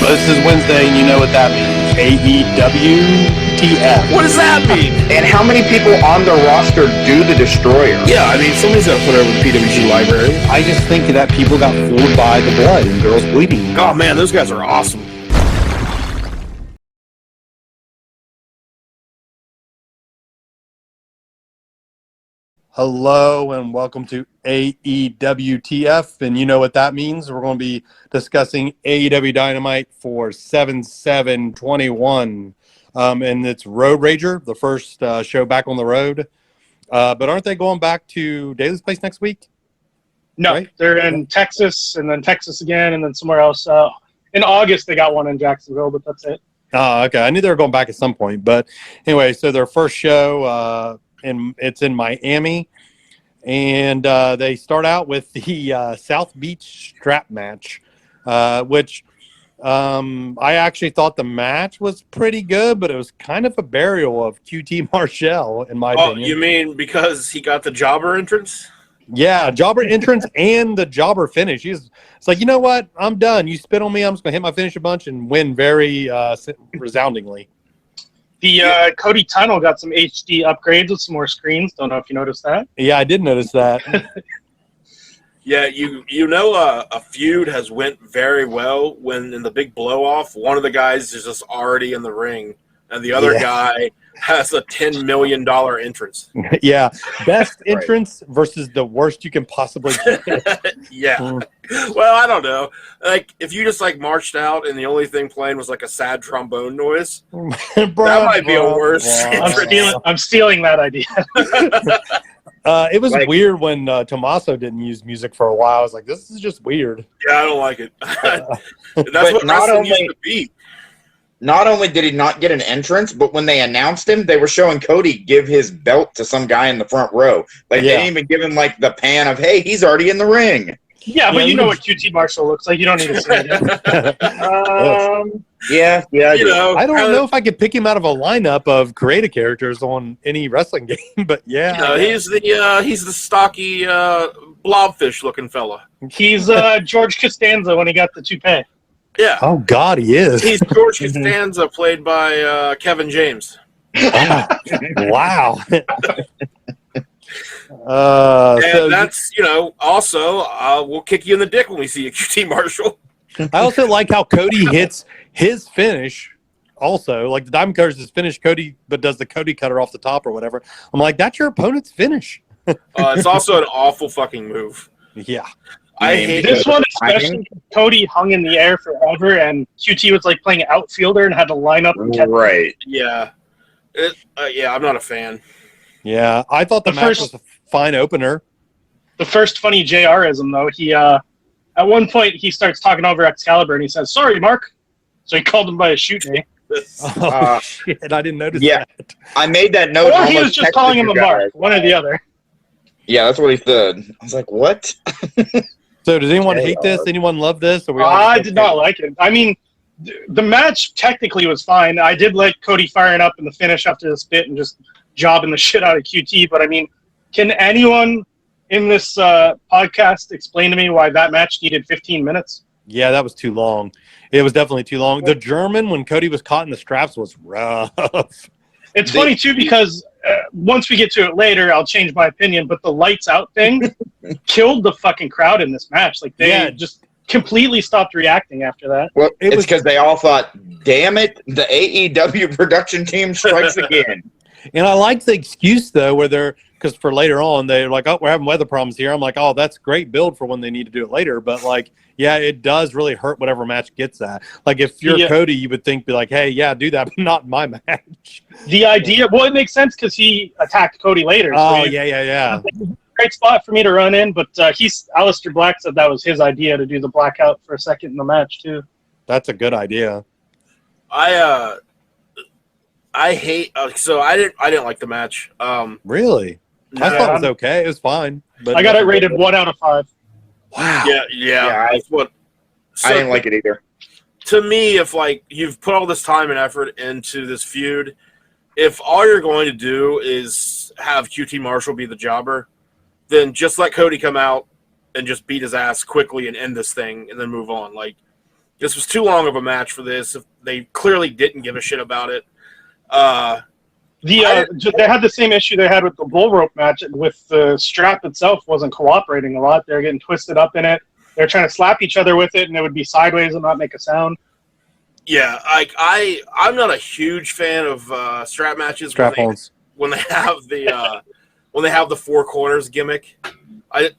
This is Wednesday, and you know what that means. AEWTF. What does that mean? And how many people on the roster do the Destroyer? Yeah, I mean, somebody's got to put over the PWG library. I just think that people got fooled by the blood and girls bleeding. Oh, man, those guys are awesome. Hello, and welcome to AEWTF, and you know what that means. We're going to be discussing AEW Dynamite for 7/7/21, and it's Road Rager, the first show back on the road. But aren't they going back to Daly's place next week? No, right? They're in Texas, and then Texas again, and then somewhere else. In August, they got one in Jacksonville, but that's it. Oh, okay. I knew they were going back at some point, but anyway, so their first show, it's in Miami, and they start out with the South Beach strap match, which I actually thought the match was pretty good, but it was kind of a burial of QT Marshall, in my opinion. Oh, you mean because he got the jobber entrance? Yeah, jobber entrance and the jobber finish. It's like, you know what? I'm done. You spit on me. I'm just going to hit my finish a bunch and win very resoundingly. The Cody Tunnel got some HD upgrades with some more screens. Don't know if you noticed that. Yeah, I did notice that. Yeah, you know a feud has went very well when in the big blow-off, one of the guys is just already in the ring, and the other guy has a $10 million entrance. Yeah, best entrance versus the worst you can possibly get. Yeah. Well, I don't know. Like, if you just, like, marched out and the only thing playing was, like, a sad trombone noise, that might be a worse entrance. I'm stealing that idea. It was weird when Tommaso didn't use music for a while. I was like, this is just weird. Yeah, I don't like it. That's what wrestling used to be. Not only did he not get an entrance, but when they announced him, they were showing Cody give his belt to some guy in the front row. Like, they didn't even give him, like, the pan of, hey, he's already in the ring. Yeah, but you know what QT Marshall looks like. You don't need to say it. Yeah. You know, I don't know if I could pick him out of a lineup of creative characters on any wrestling game, but yeah. You know, he's the stocky blobfish looking fella. He's George Costanza when he got the toupee. Yeah. Oh, God, he is. He's George Costanza, played by Kevin James. Wow. And that's, you know, also, we'll kick you in the dick when we see you, QT Marshall. I also like how Cody hits his finish also. Like, the Diamond Cutters is finished Cody, but does the Cody Cutter off the top or whatever. I'm like, that's your opponent's finish. It's also an awful fucking move. Yeah. I hate this one, especially. Cody hung in the air forever, and QT was like playing outfielder and had to line up and catch. Right. Yeah. I'm not a fan. Yeah, I thought the match was a fine opener. The first funny JR-ism, though, he at one point he starts talking over Excalibur and he says, "Sorry, Mark." So he called him by his shoot name. Oh, shit, I didn't notice that. I made that note. Or he was just calling him a Mark, one or the other. Yeah, that's what he said. I was like, what? So does anyone hate this? Anyone love this? I did not like it. I mean, the match technically was fine. I did like Cody firing up in the finish after the spit and just jobbing the shit out of QT. But, I mean, can anyone in this podcast explain to me why that match needed 15 minutes? Yeah, that was too long. It was definitely too long. The German, when Cody was caught in the straps, was rough. It's funny, too, because once we get to it later, I'll change my opinion. But the lights out thing killed the fucking crowd in this match. Like, they just completely stopped reacking after that. Well, it's because they all thought, damn it, the AEW production team strikes again. And I like the excuse, though, where because for later on, they're like, oh, we're having weather problems here. I'm like, oh, that's great build for when they need to do it later. But, like, yeah, it does really hurt whatever match gets that. Like, if you're Cody, you would be like, hey, yeah, do that, but not my match. The idea, well, it makes sense because he attacked Cody later. Oh, so yeah. Great spot for me to run in, but Aleister Black said that was his idea to do the blackout for a second in the match, too. That's a good idea. I hate. So I didn't like the match. Really? I thought it was okay. It was fine. But I got it rated 1 out of 5. Wow. Yeah. I didn't like it either. To me, if like you've put all this time and effort into this feud, if all you're going to do is have QT Marshall be the jobber, then just let Cody come out and just beat his ass quickly and end this thing and then move on. Like, This was too long of a match for this. They clearly didn't give a shit about it. They had the same issue they had with the bull rope match. With the strap itself wasn't cooperating a lot. They're getting twisted up in it. They're trying to slap each other with it, and it would be sideways and not make a sound. Yeah, I'm not a huge fan of strap matches. Strap-ons. When they have the four corners gimmick.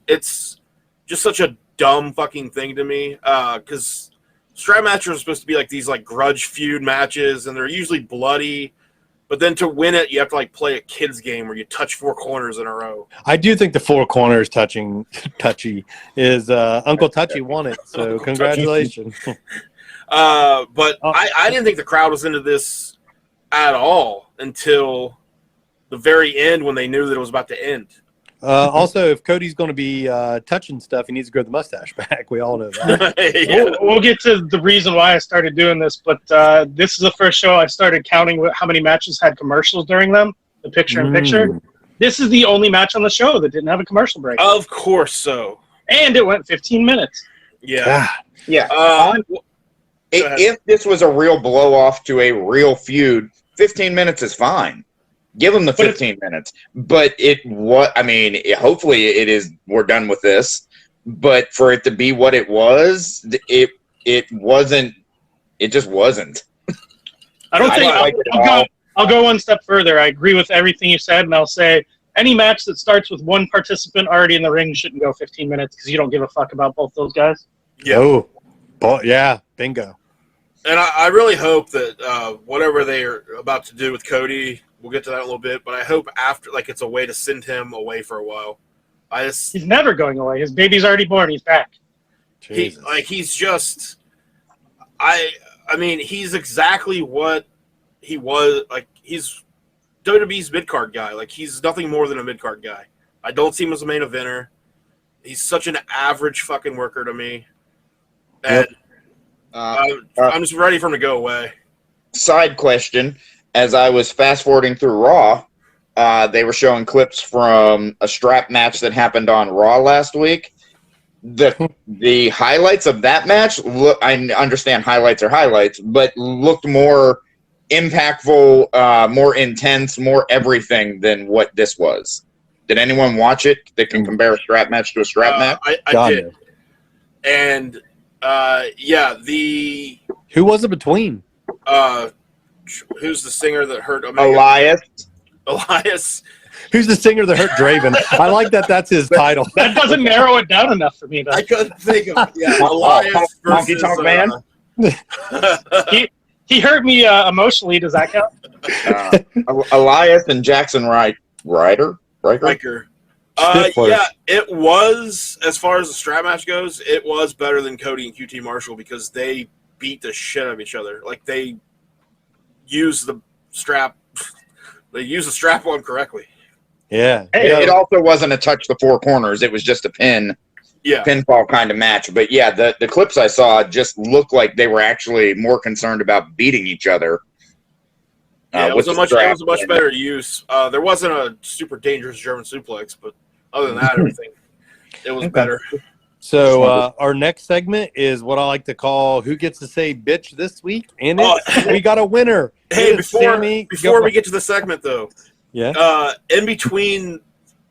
It's just such a dumb fucking thing to me. Because strap matches are supposed to be like these like grudge feud matches, and they're usually bloody. But then to win it, you have to like play a kid's game where you touch four corners in a row. I do think the four corners touchy is Uncle Touchy won it, so congratulations. But I didn't think the crowd was into this at all until the very end when they knew that it was about to end. Also, if Cody's going to be touching stuff, he needs to grow the mustache back. We all know that. Yeah. We'll get to the reason why I started doing this, but this is the first show I started counting how many matches had commercials during them, the picture-in-picture. This is the only match on the show that didn't have a commercial break. Of course so. And it went 15 minutes. Yeah. Yeah. If this was a real blow-off to a real feud, 15 minutes is fine. Give them the 15 minutes. But hopefully it is, we're done with this. But for it to be what it was, it wasn't, it just wasn't. I'll go one step further. I agree with everything you said, and I'll say any match that starts with one participant already in the ring shouldn't go 15 minutes because you don't give a fuck about both those guys. Yeah. Yeah, bingo. And I really hope that whatever they are about to do with Cody, we'll get to that in a little bit, but I hope after, like, it's a way to send him away for a while. He's never going away. His baby's already born. He's back. He's exactly what he was. Like, he's WWE's mid-card guy. Like, he's nothing more than a mid-card guy. I don't see him as a main eventer. He's such an average fucking worker to me. And I'm just ready for him to go away. Side question. As I was fast-forwarding through Raw, they were showing clips from a strap match that happened on Raw last week. The highlights of that match, I understand highlights are highlights, but looked more impactful, more intense, more everything than what this was. Did anyone watch it that can compare a strap match to a strap match? I did. And, Who was it between? Who's the singer that hurt Omega? Elias. Who's the singer that hurt Draven? I like that that's his title. That doesn't narrow it down enough for me, though. I couldn't think of Elias versus... Honky Tonk Man? He hurt me emotionally. Does that count? Elias and Jackson Riker? It was, as far as the strap match goes, it was better than Cody and QT Marshall because they beat the shit out of each other. Like, they used the strap on correctly. Yeah. It also wasn't a touch the four corners. It was just a pinfall kind of match. But yeah, the clips I saw just looked like they were actually more concerned about beating each other. It was a much better use. There wasn't a super dangerous German suplex, but other than that, everything, it was better. So our next segment is what I like to call "Who Gets to Say Bitch This Week," and we got a winner. Hey, before we get to the segment, though, in between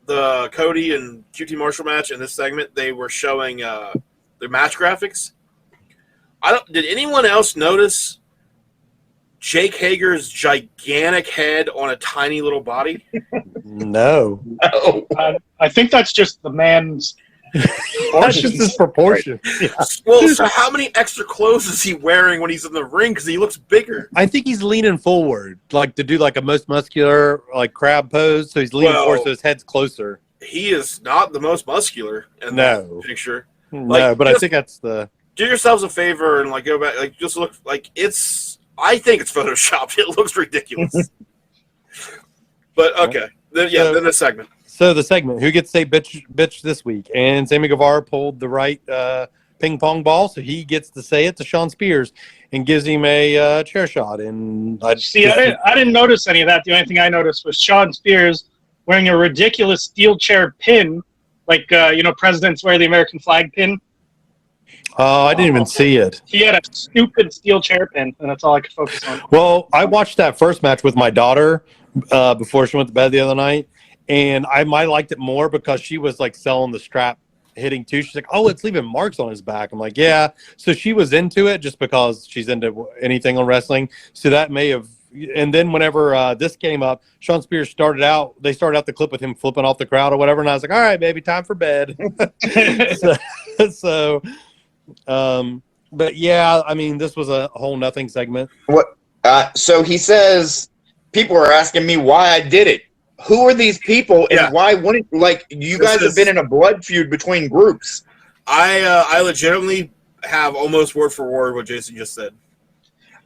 the Cody and QT Marshall match and this segment, they were showing their match graphics. Did anyone else notice Jake Hager's gigantic head on a tiny little body? No. I think that's just the man's. That's just his proportion. Yeah. Well, so how many extra clothes is he wearing when he's in the ring? Because he looks bigger. I think he's leaning forward, like to do like a most muscular, like crab pose. So he's leaning forward, so his head's closer. He is not the most muscular in that picture. No, but I think that's the. Do yourselves a favor and like go back, like just look like it's. I think it's photoshopped. It looks ridiculous. But okay, then the segment. So the segment, who gets to say bitch this week? And Sammy Guevara pulled the right ping pong ball, so he gets to say it to Sean Spears and gives him a chair shot. And I didn't notice any of that. The only thing I noticed was Sean Spears wearing a ridiculous steel chair pin, like presidents wear the American flag pin. Oh, I didn't even see it. He had a stupid steel chair pin, and that's all I could focus on. Well, I watched that first match with my daughter before she went to bed the other night, and I might liked it more because she was like selling the strap hitting too. She's like, "Oh, it's leaving marks on his back." I'm like, "Yeah." So she was into it just because she's into anything on wrestling. So that may have. And then whenever this came up, Sean Spears started out. They started out the clip with him flipping off the crowd or whatever, and I was like, "All right, baby, time for bed." so but yeah, I mean, this was a whole nothing segment. What? So he says people are asking me why I did it. Who are these people, and why wouldn't you guys have been in a blood feud between groups? I legitimately have almost word for word what Jason just said.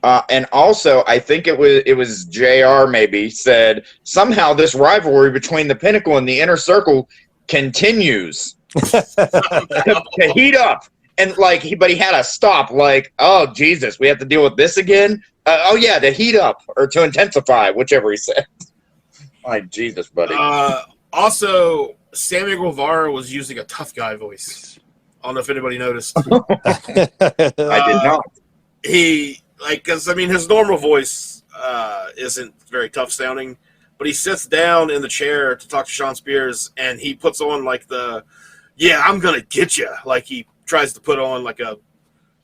And also, I think it was JR maybe said somehow this rivalry between the Pinnacle and the Inner Circle continues to heat up. And but he had to stop. Oh Jesus, we have to deal with this again. Oh yeah, to heat up or to intensify, whichever he said. Jesus, buddy. Also, Sammy Guevara was using a tough guy voice. I don't know if anybody noticed. I did not. Because his normal voice isn't very tough sounding, but he sits down in the chair to talk to Sean Spears, and he puts on I'm gonna get you. He tries to put on a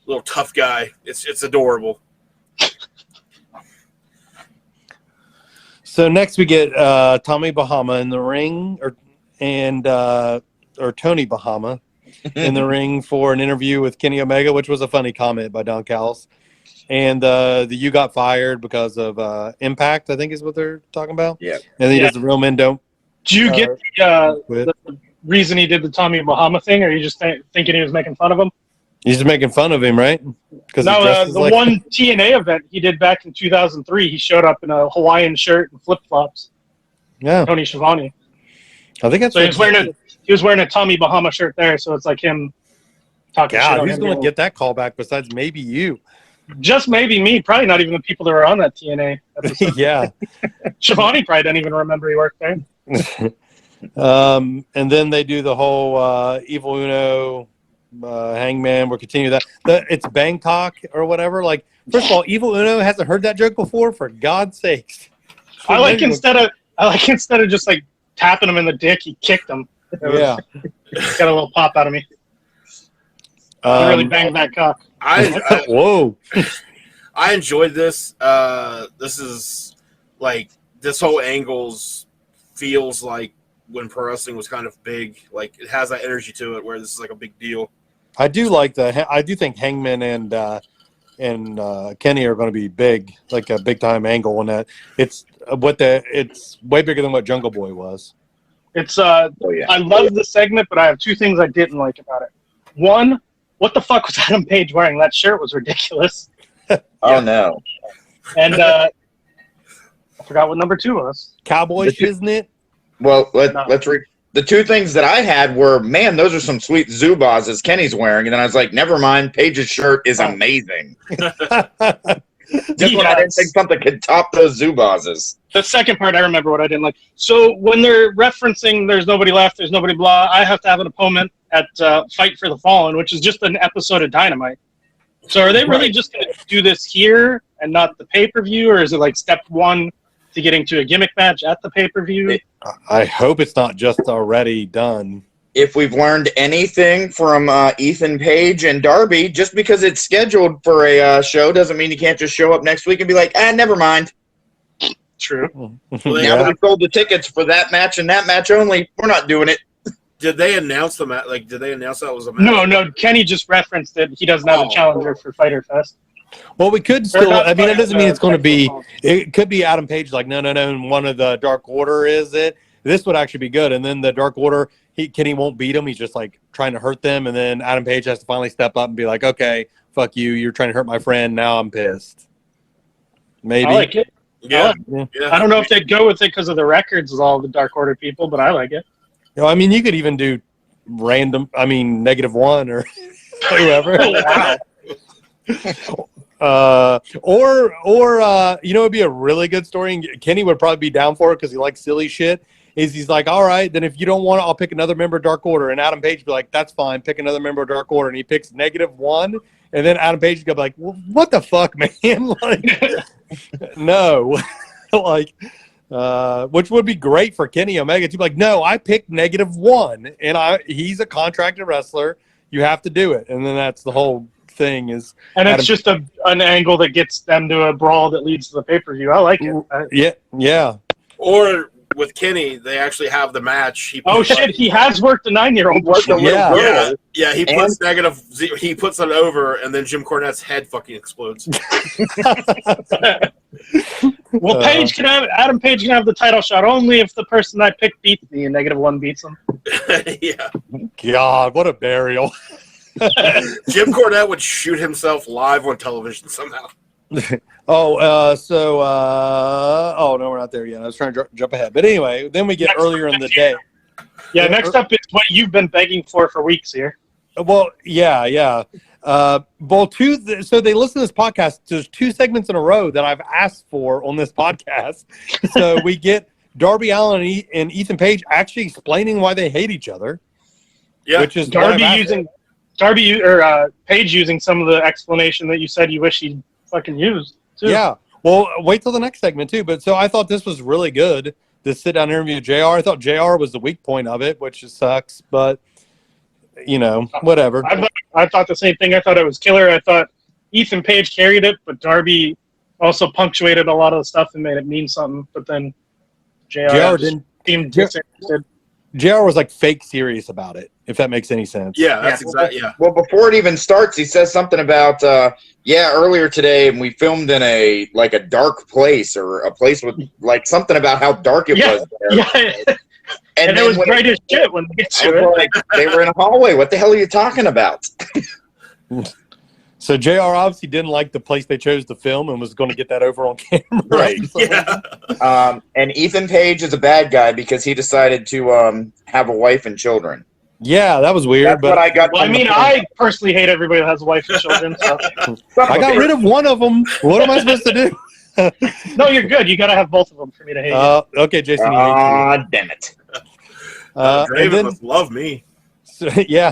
little tough guy. It's adorable. So next we get Tommy Bahama in the ring, or Tony Bahama in the ring for an interview with Kenny Omega, which was a funny comment by Don Callis. And you got fired because of Impact, I think is what they're talking about. Yeah. And he does the real men don't. Do you get the reason he did the Tommy Bahama thing, or are you just thinking he was making fun of him? He's just making fun of him, right? No, the one TNA event he did back in 2003, he showed up in a Hawaiian shirt and flip-flops. Yeah. Tony Schiavone. I think that's so he was wearing a Tommy Bahama shirt there, so it's like him talking shit on who's him. going to get that call back besides maybe you? Just maybe me. Probably not even the people that were on that TNA episode. Yeah. Schiavone probably didn't even remember he worked there. And then they do the whole Evil Uno, Hangman. We'll continue that. It's Bangkok or whatever. First of all, Evil Uno hasn't heard that joke before. For God's sakes! I like instead of just tapping him in the dick, he kicked him. Yeah, got a little pop out of me. He really banged that cock. Whoa! I enjoyed this. This is this whole angles feels like when pro wrestling was kind of big. It has that energy to it where this is a big deal. I do I do think Hangman and Kenny are going to be big, a big time angle on that. It's way bigger than what Jungle Boy was. It's I love the segment, but I have two things I didn't like about it. One, what the fuck was Adam Page wearing? That shirt was ridiculous. Oh no! And I forgot what number 2 was. Cowboy shiznit. Well, let's read. The two things that I had were, man, those are some sweet Zubas Kenny's wearing. And then I was like, never mind, Paige's shirt is amazing. Just when I didn't think something could top those Zubas. The second part, I remember what I didn't like. So when they're referencing there's nobody left, there's nobody blah, I have to have an opponent at Fight for the Fallen, which is just an episode of Dynamite. So are they really just going to do this here and not the pay-per-view? Or is it step 1 to getting to a gimmick match at the pay-per-view? I hope it's not just already done. If we've learned anything from Ethan Page and Darby, just because it's scheduled for a show doesn't mean you can't just show up next week and be like, never mind. True. Now that we sold the tickets for that match and that match only, we're not doing it. Did they announce the match? Did they announce that was a match? No. Kenny just referenced that he doesn't have a challenger for Fyter Fest. Well, we could still. I mean, it doesn't mean it's going to be. It could be Adam Page no, and one of the Dark Order is it. This would actually be good. And then the Dark Order, Kenny won't beat him. He's just trying to hurt them. And then Adam Page has to finally step up and be like, okay, fuck you. You're trying to hurt my friend. Now I'm pissed. Maybe. I like it. Yeah. I don't know if they'd go with it because of the records of all the Dark Order people, but I like it. I mean, you could even do random. I mean, -1 or whoever. Wow. Or it'd be a really good story, and Kenny would probably be down for it because he likes silly shit. is he's like, all right, then if you don't want it, I'll pick another member of Dark Order. And Adam Page be like, that's fine, pick another member of Dark Order. And he picks -1. And then Adam Page go like, well, what the fuck, man? Like, no. Like, which would be great for Kenny Omega to be like, no, I picked -1. And he's a contracted wrestler. You have to do it. And then that's the whole thing is. And it's just an angle that gets them to a brawl that leads to the pay-per-view. I like it. Yeah. Or with Kenny, they actually have the match. He has worked a 9-year-old. Yeah. He puts -0. He puts it over, and then Jim Cornette's head fucking explodes. Well, Adam Page can have the title shot only if the person I picked beats me and -1 beats him. Yeah. God, what a burial. Jim Cornette would shoot himself live on television somehow. Oh, no, we're not there yet. I was trying to jump ahead. But anyway, then we get earlier in the day. Yeah, next up is what you've been begging for weeks here. Well, yeah. So they listen to this podcast. There's 2 segments in a row that I've asked for on this podcast. So we get Darby Allin and Ethan Page actually explaining why they hate each other. Yeah, which is Page using some of the explanation that you said you wish he'd fucking used. Too. Yeah. Well, wait till the next segment too. But so I thought this was really good. This sit down interview with JR. I thought JR was the weak point of it, which sucks. But whatever. I thought the same thing. I thought it was killer. I thought Ethan Page carried it, but Darby also punctuated a lot of the stuff and made it mean something. But then JR didn't seemed disinterested. JR was like fake serious about it, if that makes any sense. Yeah, that's exactly. Yeah. Well, before it even starts, he says something about earlier today, and we filmed in a dark place or a place with something about how dark it was there. Yeah. And it was bright as shit when they get to it. They were in a hallway. What the hell are you talking about? So JR obviously didn't like the place they chose to film and was going to get that over on camera. Right. Yeah. And Ethan Page is a bad guy because he decided to have a wife and children. Yeah, that was weird. That's what I got. Well, I personally hate everybody that has a wife and children. So. I got rid of one of them. What am I supposed to do? No, you're good. You got to have both of them for me to hate you. Okay, Jason. Damn it. Draven must love me. So, yeah.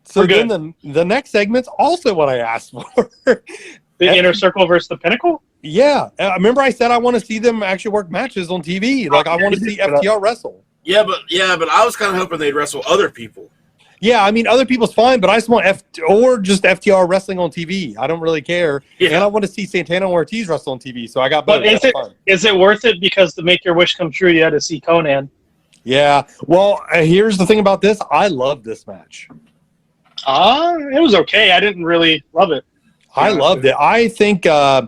So then the next segment's also what I asked for. The Inner Circle versus the Pinnacle? Yeah. Remember I said I want to see them actually work matches on TV. Like I want to see FTR wrestle. Yeah, but I was kind of hoping they'd wrestle other people. Yeah, I mean other people's fine, but I just want just FTR wrestling on TV. I don't really care. Yeah. And I want to see Santana and Ortiz wrestle on TV. So I got both. But is it worth it because to make your wish come true you had to see Conan? Yeah. Well, here's the thing about this. I love this match. It was okay. I didn't really love it. I loved it. I think I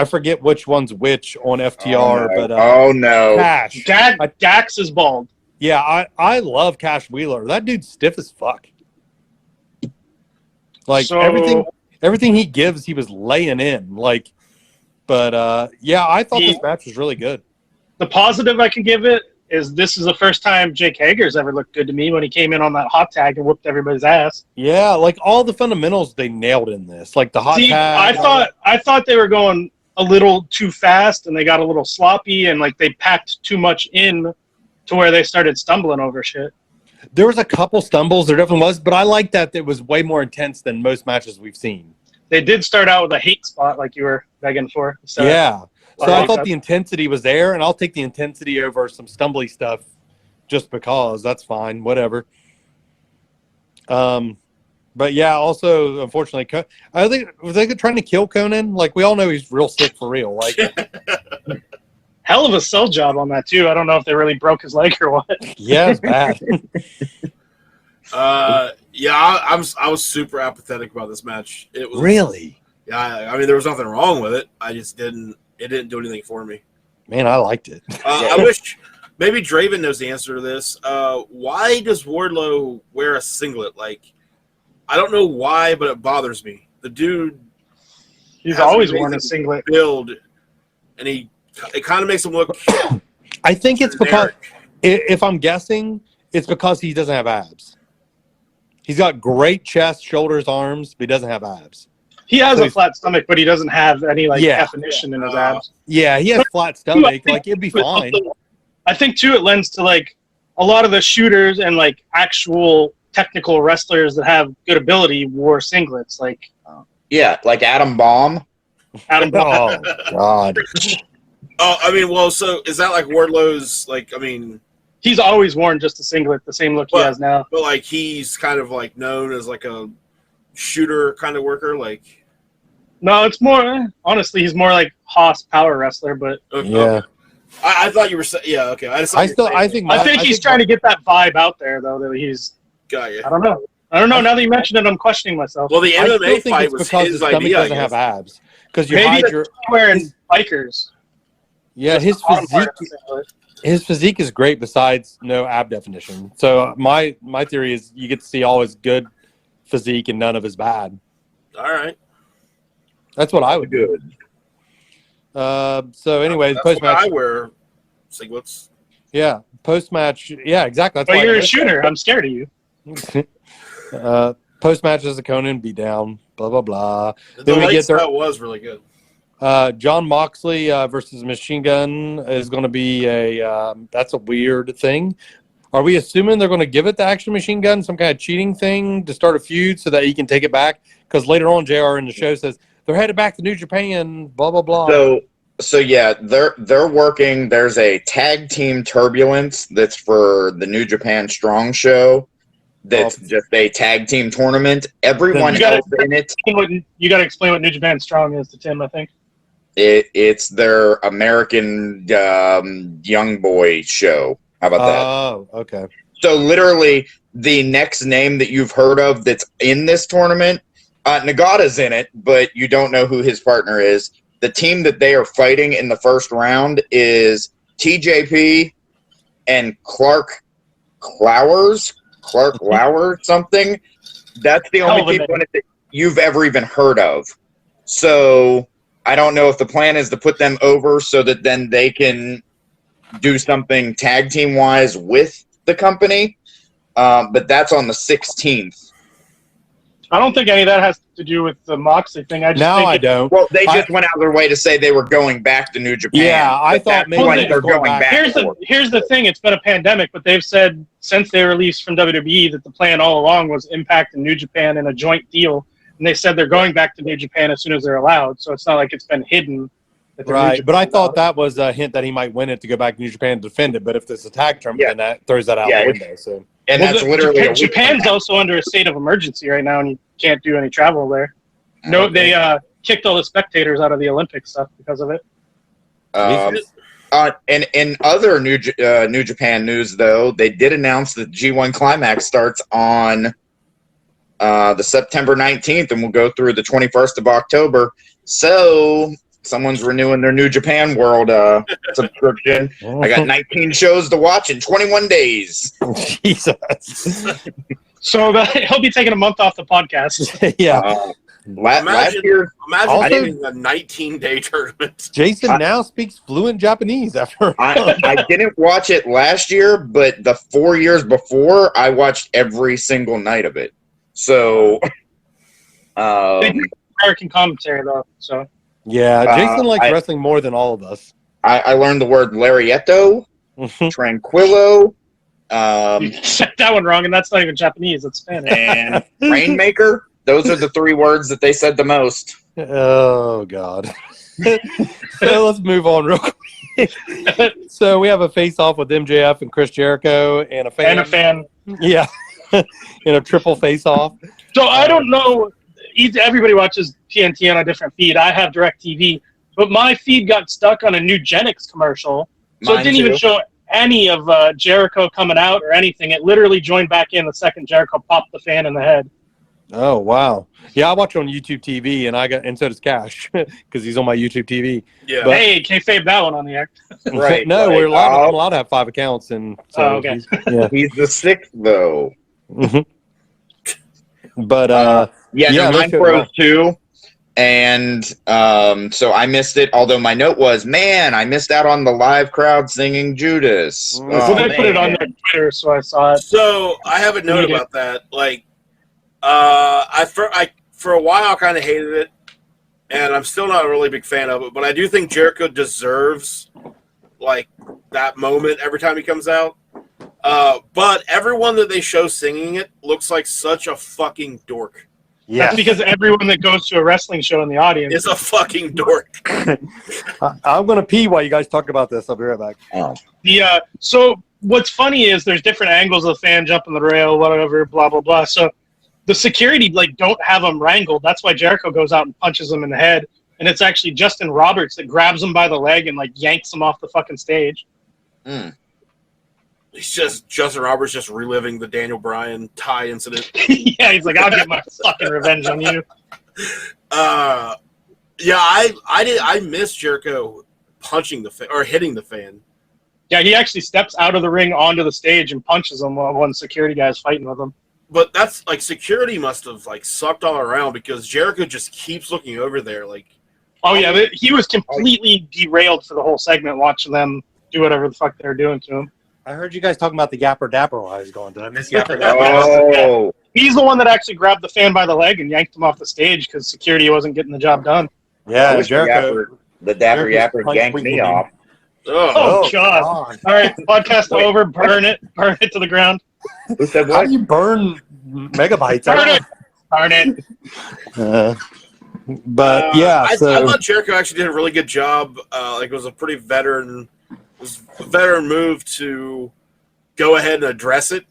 forget which one's which on FTR, but Cash. Dax is bald. Yeah, I love Cash Wheeler. That dude's stiff as fuck. Like everything he gives, he was laying in. I thought this match was really good. The positive I can give it is this is the first time Jake Hager's ever looked good to me when he came in on that hot tag and whooped everybody's ass. Yeah, all the fundamentals they nailed in this. Like the hot tag. I thought they were going a little too fast and they got a little sloppy and they packed too much in to where they started stumbling over shit. There was a couple stumbles, there definitely was, but I like that it was way more intense than most matches we've seen. They did start out with a hate spot like you were begging for. So yeah. So I thought the intensity was there, and I'll take the intensity over some stumbly stuff just because. That's fine, whatever. But yeah, also, unfortunately, I think was they trying to kill Conan? We all know he's real sick for real. Hell of a sell job on that, too. I don't know if they really broke his leg or what. Yeah, it's bad. I was super apathetic about this match. It was really. Yeah, I mean, there was nothing wrong with it. I just didn't. It didn't do anything for me. Man, I liked it. I wish maybe Draven knows the answer to this. Why does Wardlow wear a singlet? I don't know why, but it bothers me. The dude, he's always worn a singlet. Build, and it kind of makes him look. I think it's because, if I'm guessing, it's because he doesn't have abs. He's got great chest, shoulders, arms, but he doesn't have abs. He has a flat stomach, but he doesn't have any definition in his abs. Yeah, he has flat stomach. It'd be fine. I think too it lends to like a lot of the shooters and like actual technical wrestlers that have good ability wore singlets, like Yeah, like Adam Bomb. Adam. Oh God. Oh, I mean, well, so is that like Wardlow's? Like, I mean, He's always worn just a singlet, the same look he has now. but like he's kind of like known as like a shooter kind of worker. Like, No, it's more honestly, he's more like Haas power wrestler, but Yeah. I thought you were saying, yeah, okay. I just thought I you were still. saying, I like, think. I think he's trying to get that vibe out there, though. That he's. got you. I don't know. Now that you mentioned it, I'm questioning myself. Well, the I still MMA think fight it's was because his his stomach idea. I doesn't have guess. abs. Because you Maybe hide that's your. wearing bikers. Yeah, Just his the bottom part physique. of the singlet. His physique is great. Besides no ab definition. So my theory is you get to see all his good physique and none of his bad. All right. That's what I would do. Good. So anyway, That's post why I match. wear singlets. Yeah, post match. Yeah, exactly. That's But why you're I a shooter. I'm scared of you. Post match is a Conan beat down. Blah blah blah. The Then we light get there. style was really good. John Moxley versus Machine Gun is going to be that's a weird thing. Are we assuming they're going to give it to Action Machine Gun, some kind of cheating thing to start a feud so that he can take it back? Because later on, JR in the show says they're headed back to New Japan. Blah blah blah. So yeah, they're working. There's a tag team Turbulence that's for the New Japan Strong show. That's just a tag team tournament. Everyone You gotta- else in it, You got to explain what New Japan Strong is to Tim, I think. it's their American young boy show. How about that? Oh, okay. So literally, the next name that you've heard of that's in this tournament, Nagata's in it, but you don't know who his partner is. The team that they are fighting in the first round is TJP and Clark Lauer something. That's the only people in it that you've ever even heard of. So I don't know if the plan is to put them over so that then they can do something tag team wise with the company. But that's on the 16th. I don't think any of that has to do with the Moxley thing. I just Now think I don't. Well, they just went out of their way to say they were going back to New Japan. Yeah, I But thought that's maybe what they they're were going going back. back. Here's the thing. It's been a pandemic, but they've said since they released from WWE that the plan all along was Impact and New Japan in a joint deal, and they said they're going back to New Japan as soon as they're allowed. So it's not like it's been hidden. that they're New Right, but I Japan thought now. that was a hint that he might win it to go back to New Japan and defend it. But if there's a tag tournament, Yeah. then that throws that out Yeah, the if- window. So And Well, that's literally a week Japan's from also under a state of emergency right now, and you can't do any travel there. now. No, they kicked all the spectators out of the Olympic stuff because of it. And in other New Japan news, though, they did announce that G1 Climax starts on the September 19th and will go through the 21st of October. So someone's renewing their New Japan World subscription. I got 19 shows to watch in 21 days. Jesus. So he'll be taking a month off the podcast. Yeah. Last year, Imagine Also- getting a 19-day tournament. Jason now speaks fluent Japanese after. I didn't watch it last year, but the 4 years before, I watched every single night of it. So, American commentary though, so Yeah, Jason likes I- wrestling more than all of us. I learned the word larietto, tranquillo, you said that one wrong, and that's not even Japanese; it's Spanish. and rainmaker. Those are the three words that they said the most. Oh God. So let's move on real quick. So we have a face-off with MJF and Chris Jericho and a fan. And a fan. Yeah. In a triple face-off. So I don't know. Everybody watches TNT on a different feed. I have DirecTV, but my feed got stuck on a new Genix commercial, so Mine it didn't even too. show any of Jericho coming out or anything. It literally joined back in the second Jericho popped the fan in the head. Oh wow. Yeah, I watch it on YouTube TV and so does Cash because he's on my YouTube TV. Yeah. But- Hey, kayfabe that one on the air. Right, No, right. we're allowed to have 5 accounts and so Oh, okay. yeah. He's the sixth, though. Mhm. But Yeah, Yeah, no, they mine should- froze too. And so I missed it. Although my note was, man, I missed out on the live crowd singing Judas. Well, Well, they put it on man. their Twitter, so I saw it. So I have a note about that. Like, for a while, I kind of hated it, and I'm still not a really big fan of it. But I do think Jericho deserves like that moment every time he comes out. But everyone that they show singing it looks like such a fucking dork. Yeah. That's because everyone that goes to a wrestling show in the audience Is a fucking dork. I'm going to pee while you guys talk about this. I'll be right back. Oh. So what's funny is there's different angles of the fan jumping the rail, whatever, blah blah blah. So the security don't have them wrangled. That's why Jericho goes out and punches him in the head, and it's actually Justin Roberts that grabs him by the leg and yanks him off the fucking stage. Mm. He's just Justin Roberts just reliving the Daniel Bryan tie incident. Yeah, he's like, I'll get my fucking revenge on you. Yeah, I miss Jericho punching the fan or hitting the fan. Yeah, he actually steps out of the ring onto the stage and punches him while one security guy's fighting with him. But that's security must have sucked all around because Jericho just keeps looking over there Oh yeah, he was completely derailed for the whole segment watching them do whatever the fuck they're doing to him. I heard you guys talking about the Yapper Dapper while I was going. Did I miss Yapper Dapper? Oh. He's the one that actually grabbed the fan by the leg and yanked him off the stage because security wasn't getting the job done. I Yeah, wish Jericho. the Dapper Jericho's Yapper punch yanked me weekly. off. Oh, God. All right, podcast over. Burn it to the ground. Who said How what? do you burn megabytes? Burn it. But yeah, I so thought Jericho actually did a really good job. It was a pretty veteran move to go ahead and address it.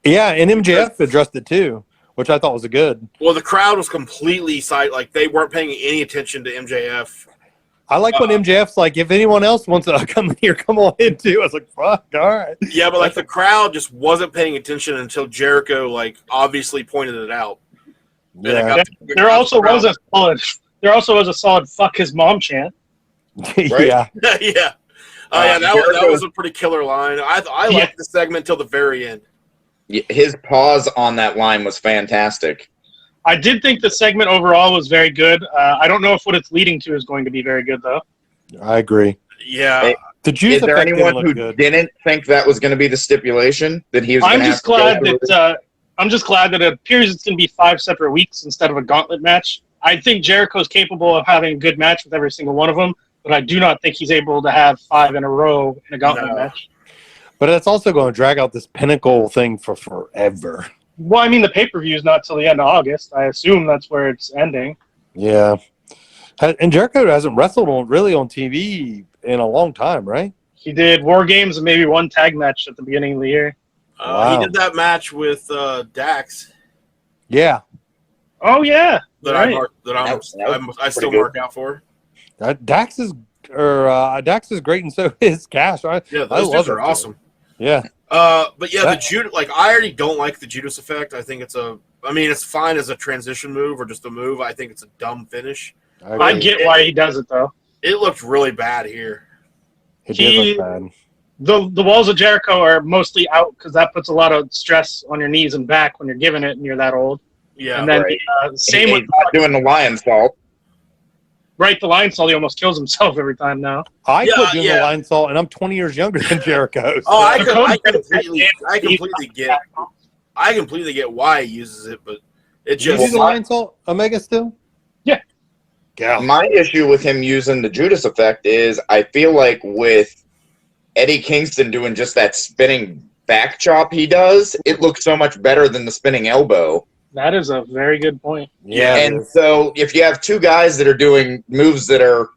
yeah, and MJF addressed it too, which I thought was a good. Well, the crowd was completely they weren't paying any attention to MJF. I like when MJF's like, if anyone else wants to come in here, come on in too. I was like, fuck, all right. Yeah, but the crowd just wasn't paying attention until Jericho obviously pointed it out. And it Yeah, got There also was a solid fuck his mom chant. Right? yeah. yeah. That was a pretty killer line. I liked the segment till the very end. His pause on that line was fantastic. I did think the segment overall was very good. I don't know if what it's leading to is going to be very good, though. I agree. Yeah. Hey, The juice Is there effect didn't anyone who look good. didn't think that was going to be the stipulation that he was? I'm gonna just have to glad go that I'm just glad that it appears it's going to be 5 separate weeks instead of a gauntlet match. I think Jericho's capable of having a good match with every single one of them, but I do not think he's able to have 5 in a row in a gauntlet match. But it's also going to drag out this Pinnacle thing for forever. Well, I mean, the pay-per-view is not till the end of August. I assume that's where it's ending. Yeah. And Jericho hasn't wrestled really on TV in a long time, right? He did War Games and maybe one tag match at the beginning of the year. Wow. He did that match with Dax Yeah. Oh, yeah. that Right. I still pretty mark out for. Dax is great, and so is Cash. Yeah, I those love dudes it. are awesome. Yeah. But yeah, the Judas, I already don't like the Judas effect. I think it's fine as a transition move or just a move. I think it's a dumb finish. I get why he does it, though. It looked really bad here. It did look bad. The walls of Jericho are mostly out because that puts a lot of stress on your knees and back when you're giving it and you're that old. Yeah. And then right. same He's with not doing the lion salt. the line salt. He almost kills himself every time now. I quit doing the line salt, and I'm 20 years younger than Jericho. So. Oh, I completely get why he uses it, but it Do you just do the line salt, Omega, still? Yeah. Yeah. My issue with him using the Judas effect is I feel like with Eddie Kingston doing just that spinning back chop he does, it looks so much better than the spinning elbow. That is a very good point. Yeah. And so if you have two guys that are doing moves that are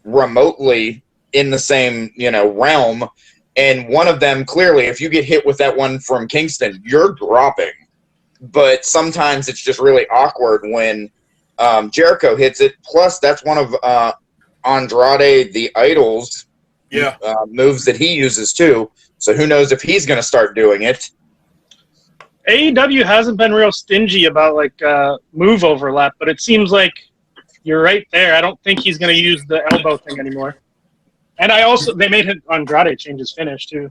remotely in the same, realm, and one of them clearly, if you get hit with that one from Kingston, you're dropping. But sometimes it's just really awkward when Jericho hits it. Plus, that's one of Andrade the Idol's moves that he uses too. So who knows if he's going to start doing it. AEW hasn't been real stingy about move overlap, but it seems like you're right there. I don't think he's going to use the elbow thing anymore. And they made Andrade change his finish too.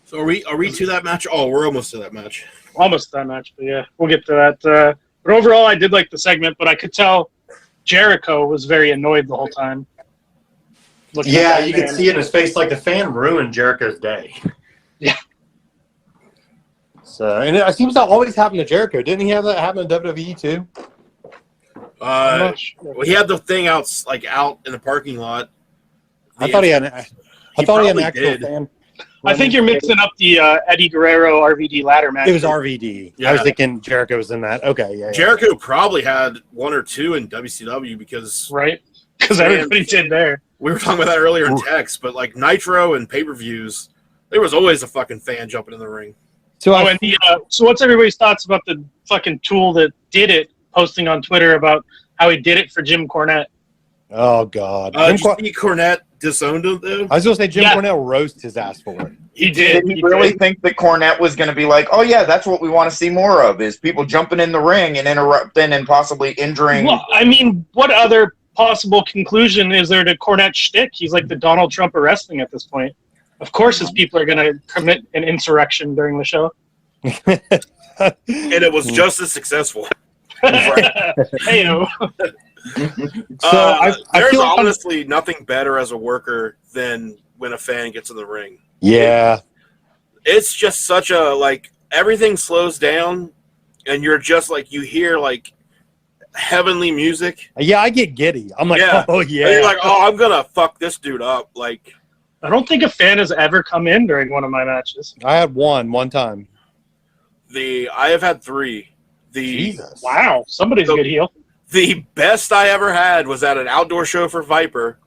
So are we to that match? Oh, we're almost to that match. Almost that match, but yeah, we'll get to that. But overall, I did like the segment, but I could tell Jericho was very annoyed the whole time. Yeah, you could see it in his face, like the fan ruined Jericho's day. Yeah. So, and it seems to always happen to Jericho. Didn't he have that happen to WWE too? Well, he had the thing out in the parking lot I thought he had an probably actual did. fan. I think you're mixing up the Eddie Guerrero RVD ladder match. It was RVD. Yeah. I was thinking Jericho was in that. Okay, yeah. Jericho probably had 1 or 2 in WCW because right, because everybody did there. we were talking about that earlier in text, but like Nitro and pay-per-views, there was always a fucking fan jumping in the ring. So so what's everybody's thoughts about the fucking tool that did it posting on Twitter about how he did it for Jim Cornette? Oh God! Did you see Cornette disowned him though? I was gonna say Jim Cornette roast his ass for it. He did. Did he really think that Cornette was going to be like, oh yeah, that's what we want to see more of, is people jumping in the ring and interrupting and possibly injuring? Well, I mean, what other possible conclusion is there to Cornette's shtick? He's like the Donald Trump of wrestling at this point. Of course, his people are going to commit an insurrection during the show. And it was just as successful. Hey-o. There's honestly nothing better as a worker than when a fan gets in the ring. Yeah. It's just such a, like, everything slows down and you're just like, you hear like heavenly music. Yeah, I get giddy. I'm like, oh yeah. And you're like, oh, I'm gonna fuck this dude up. Like, I don't think a fan has ever come in during one of my matches. I had one time. I have had 3. Jesus. Wow, somebody's a good heel. The best I ever had was at an outdoor show for Viper.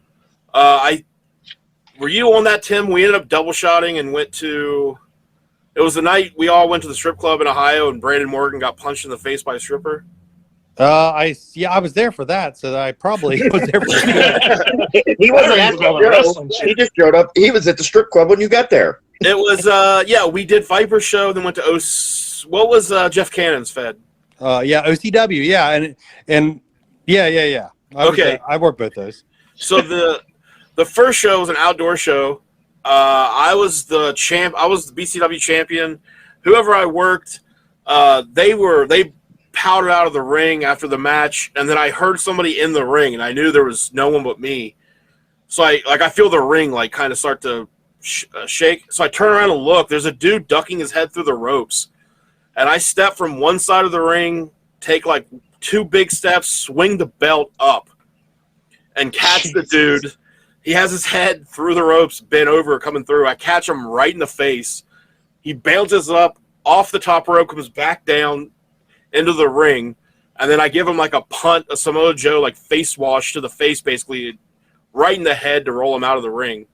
Were you on that, Tim? We ended up double shotting and went to. It was the night we all went to the strip club in Ohio, and Brandon Morgan got punched in the face by a stripper. I was there for that, so I probably was there for that. He wasn't at the show. He just showed up. He was at the strip club when you got there. It was we did Viper show, then went to what was Jeff Cannon's Fed? OCW, and yeah. I worked both those. So the first show was an outdoor show. I was the champ. I was the BCW champion. Whoever I worked, they powdered out of the ring after the match, and then I heard somebody in the ring, and I knew there was no one but me. So I feel the ring like kind of start to shake. So I turn around and look. There's a dude ducking his head through the ropes, and I step from one side of the ring, take like 2 big steps, swing the belt up, and catch the dude. He has his head through the ropes, bent over, coming through. I catch him right in the face. He bounces up off the top rope, comes back down into the ring, and then I give him like a punt, a Samoa Joe like face wash to the face, basically right in the head to roll him out of the ring.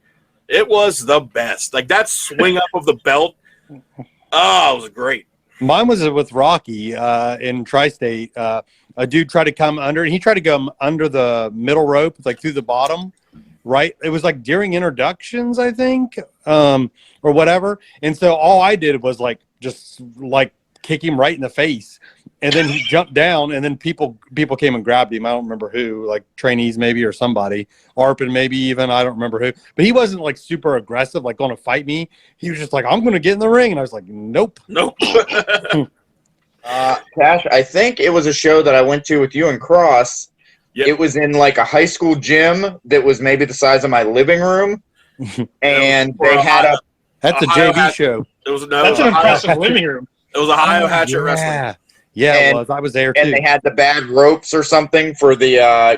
It was the best. Like that swing up of the belt. Oh, it was great. Mine was with Rocky in Tri-State. A dude tried to come under, and he tried to go under the middle rope, like through the bottom. Right, it was like during introductions, I think, or whatever. And so all I did was like just like kick him right in the face, and then he jumped down, and then people came and grabbed him. I don't remember who, like trainees maybe or somebody, Arpin maybe even. I don't remember who, but he wasn't like super aggressive, like going to fight me. He was just like, I'm going to get in the ring, and I was like, nope. Cash, I think it was a show that I went to with you and Cross. Yep. It was in like a high school gym that was maybe the size of my living room, and they had a. That's a JV show. That's an impressive living room. It was Ohio Hatchet Wrestling. Yeah, it was. I was there too. And they had the bad ropes or something for the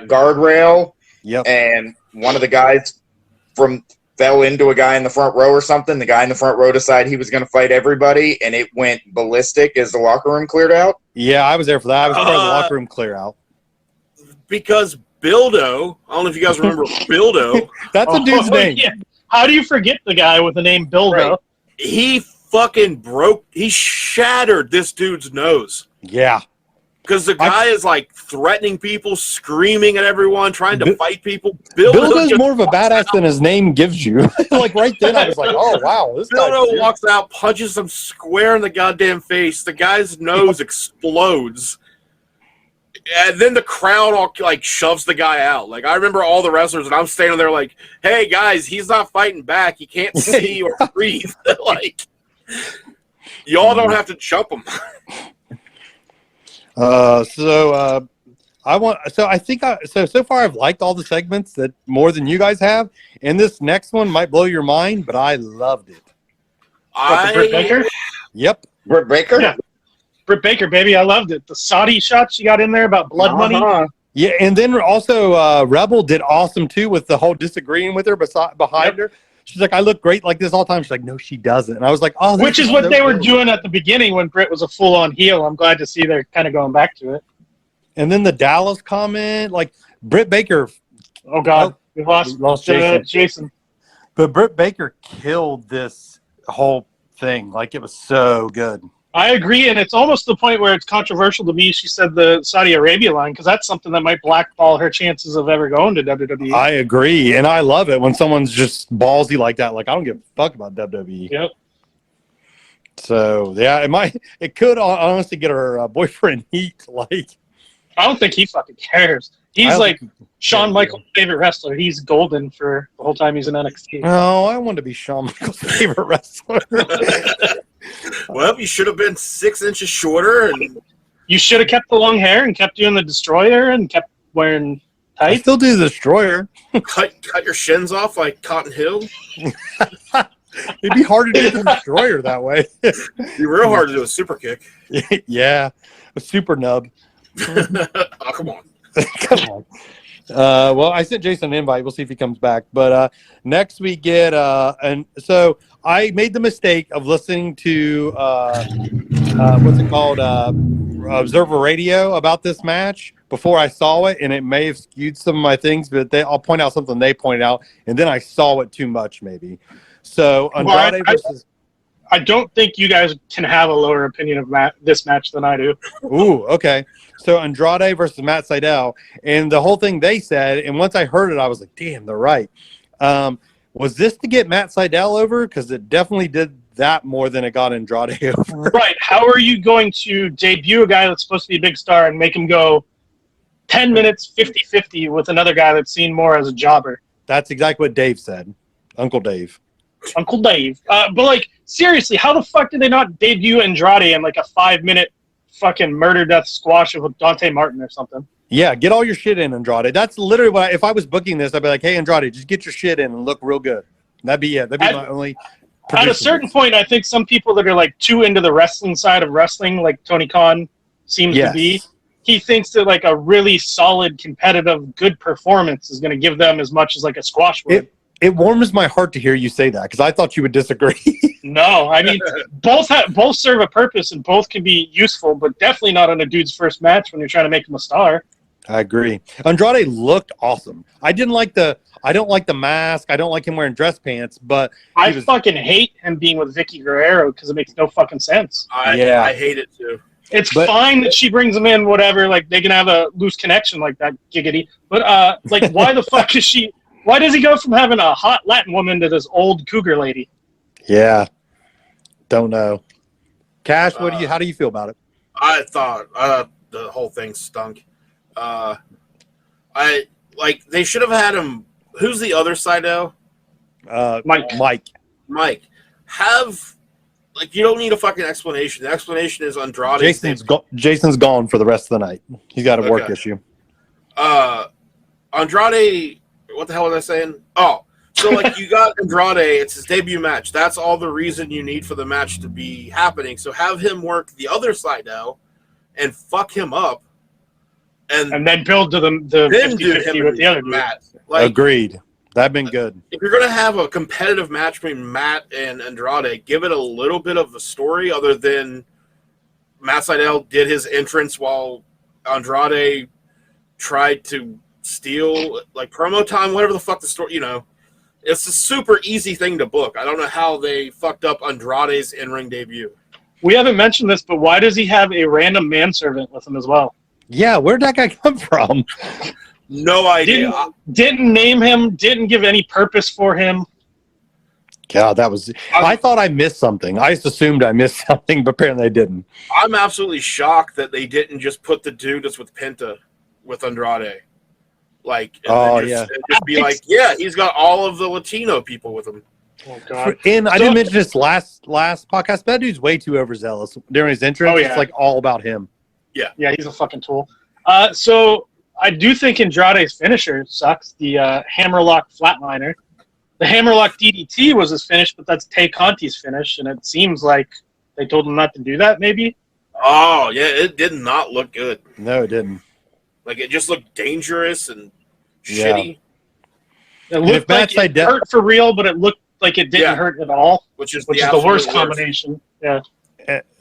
guardrail. Yep. And one of the guys fell into a guy in the front row or something. The guy in the front row decided he was going to fight everybody, and it went ballistic as the locker room cleared out. Yeah, I was there for that. I was part of the locker room clear out. Because Bildo, I don't know if you guys remember Bildo. That's a dude's name. Yeah. How do you forget the guy with the name Bildo? Right. He fucking he shattered this dude's nose. Yeah. Because the guy is like threatening people, screaming at everyone, trying to fight people. Bildo's more of a badass than his name gives you. Like right then, I was like, oh, wow. This Bildo walks out, punches him square in the goddamn face. The guy's nose explodes. And then the crowd all like shoves the guy out. Like I remember all the wrestlers, and I'm standing there like, "Hey guys, he's not fighting back. He can't see or breathe. Like y'all don't have to jump him." So far I've liked all the segments that more than you guys have, and this next one might blow your mind, but I loved it. Britt Baker? Yep. Britt Baker? Yeah. Britt Baker, baby, I loved it. The Saudi shot she got in there about blood money. Yeah, and then also Rebel did awesome too with the whole disagreeing with her behind her. She's like, I look great like this all the time. She's like, no, she doesn't. And I was like, oh, this Which is what so they were good. doing at the beginning when Britt was a full-on heel. I'm glad to see they're kind of going back to it. And then the Dallas comment, like Britt Baker. Oh, God. We lost Jason. Jason. But Britt Baker killed this whole thing. Like, it was so good. I agree, and it's almost the point where it's controversial to me. She said the Saudi Arabia line, because that's something that might blackball her chances of ever going to WWE. I agree, and I love it when someone's just ballsy like that. Like, I don't give a fuck about WWE. Yep. So, yeah, it could honestly get her boyfriend heat. Like, I don't think he fucking cares. He's like Shawn Michaels' favorite wrestler. He's golden for the whole time he's in NXT. No, I want to be Shawn Michaels' favorite wrestler. Well, you should have been 6 inches shorter, and You should have kept the long hair and kept doing the Destroyer and kept wearing I tights. still do the Destroyer. cut your shins off like Cotton Hill. It'd be hard to do the Destroyer that way. It'd be real hard to do a super kick. Yeah, a super nub. Oh, come on. Come on. Well, I sent Jason an invite. We'll see if he comes back. But next we get and so I made the mistake of listening to what's it called, Observer Radio about this match before I saw it, and it may have skewed some of my things. But I'll point out something they pointed out, and then I saw it too much, maybe. So Andrade versus. I don't think you guys can have a lower opinion of this match than I do. Ooh, okay. So Andrade versus Matt Sydal, and the whole thing they said, and once I heard it, I was like, damn, they're right. Was this to get Matt Sydal over? Because it definitely did that more than it got Andrade over. Right. How are you going to debut a guy that's supposed to be a big star and make him go 10 minutes 50-50 with another guy that's seen more as a jobber? That's exactly what Dave said. Uncle Dave. Uncle Dave. But, like, seriously, how the fuck did they not debut Andrade in, like, a 5-minute fucking murder death squash with Dante Martin or something? Yeah, get all your shit in, Andrade. That's literally what if I was booking this, I'd be like, hey, Andrade, just get your shit in and look real good. That'd be my only. At a certain point, I think some people that are, like, too into the wrestling side of wrestling, like Tony Khan seems to be, he thinks that, like, a really solid, competitive, good performance is going to give them as much as, like, a squash would. It warms my heart to hear you say that because I thought you would disagree. No, I mean, both serve a purpose and both can be useful, but definitely not on a dude's first match when you're trying to make him a star. I agree. Andrade looked awesome. I don't like the mask. I don't like him wearing dress pants, but I fucking hate him being with Vicky Guerrero because it makes no fucking sense. I hate it too. It's fine that she brings him in, whatever. Like they can have a loose connection like that, giggity. But like, why the fuck is she? Why does he go from having a hot Latin woman to this old cougar lady? Yeah, don't know. Cash, how do you feel about it? I thought the whole thing stunk. They should have had him. Who's the other side now? Mike. You don't need a fucking explanation. The explanation is Andrade. Jason's gone for the rest of the night. He's got a work issue. Andrade. What the hell was I saying? Oh, so like you got Andrade. It's his debut match. That's all the reason you need for the match to be happening. So have him work the other side now, and fuck him up, and then build to the 50-50 with the other Matt. Agreed. That'd been good. If you're gonna have a competitive match between Matt and Andrade, give it a little bit of a story other than Matt Sydal did his entrance while Andrade tried to steal like promo time, whatever the fuck the story. It's a super easy thing to book. I don't know how they fucked up Andrade's in-ring debut. We haven't mentioned this, but why does he have a random manservant with him as well? Yeah, where'd that guy come from? No idea. Didn't name him, didn't give any purpose for him. God, I thought I missed something. I just assumed I missed something, but apparently I didn't. I'm absolutely shocked that they didn't just put the dude that's with Penta with Andrade. Just be like, yeah, he's got all of the Latino people with him. Oh, God. And I didn't mention this last podcast, but that dude's way too overzealous. During his entrance, Oh, yeah. It's like all about him. Yeah, he's a fucking tool. So I do think Andrade's finisher sucks, the Hammerlock Flatliner. The Hammerlock DDT was his finish, but that's Tay Conti's finish, and it seems like they told him not to do that, maybe? Oh, yeah, it did not look good. No, it didn't. Like it just looked dangerous and shitty, It looked like it hurt for real, but it looked like it didn't hurt at all, which is the worst combination. Yeah,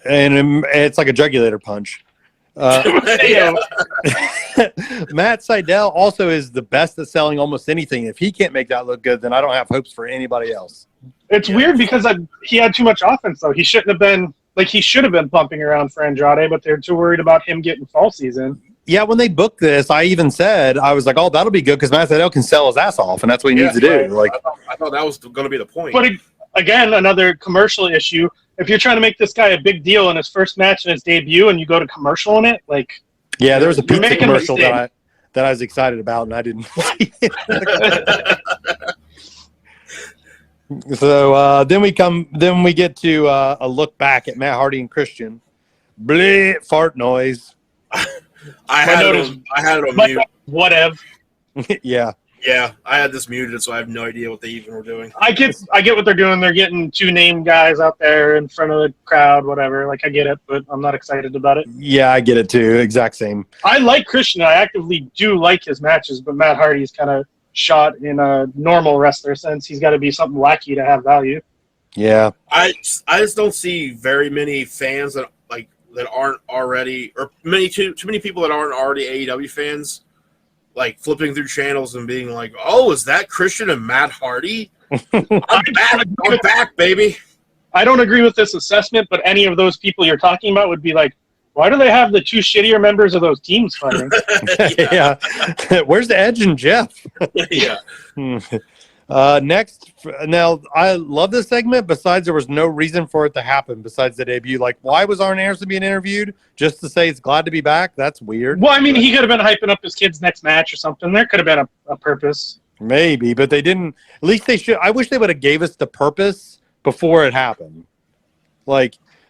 and it's like a jugulator punch. Matt Seidel also is the best at selling almost anything. If he can't make that look good, then I don't have hopes for anybody else. It's weird because he had too much offense, though. He shouldn't have been he should have been bumping around for Andrade, but they're too worried about him getting fall season. Yeah, when they booked this, I even said, I was like, oh, that'll be good because Matt Seidel can sell his ass off, and that's what he needs to do. Like, I thought that was going to be the point. But again, another commercial issue. If you're trying to make this guy a big deal in his first match and his debut, and you go to commercial in it, yeah, there was a pizza commercial that I was excited about, and I didn't see it. So then we get to a look back at Matt Hardy and Christian. Bleh, fart noise. I had it on mute. Whatever. Yeah. Yeah, I had this muted, so I have no idea what they even were doing. I get what they're doing. They're getting two named guys out there in front of the crowd, whatever. I get it, but I'm not excited about it. Yeah, I get it too. Exact same. I like Christian. I actively do like his matches, but Matt Hardy's kind of shot in a normal wrestler sense. He's got to be something wacky to have value. Yeah. I just don't see very many fans that aren't already, or too many people that aren't already AEW fans, flipping through channels and being like, "Oh, is that Christian and Matt Hardy? I'm back, baby." I don't agree with this assessment, but any of those people you're talking about would be like, why do they have the two shittier members of those teams fighting? Yeah. Where's the Edge and Jeff? Yeah. Next, now I love this segment. Besides, there was no reason for it to happen besides the debut. Why was Arn Anderson being interviewed? Just to say he's glad to be back? That's weird. Well, I mean, he could have been hyping up his kid's next match or something. There could have been a purpose. Maybe, but they didn't. At least they should. I wish they would have gave us the purpose before it happened.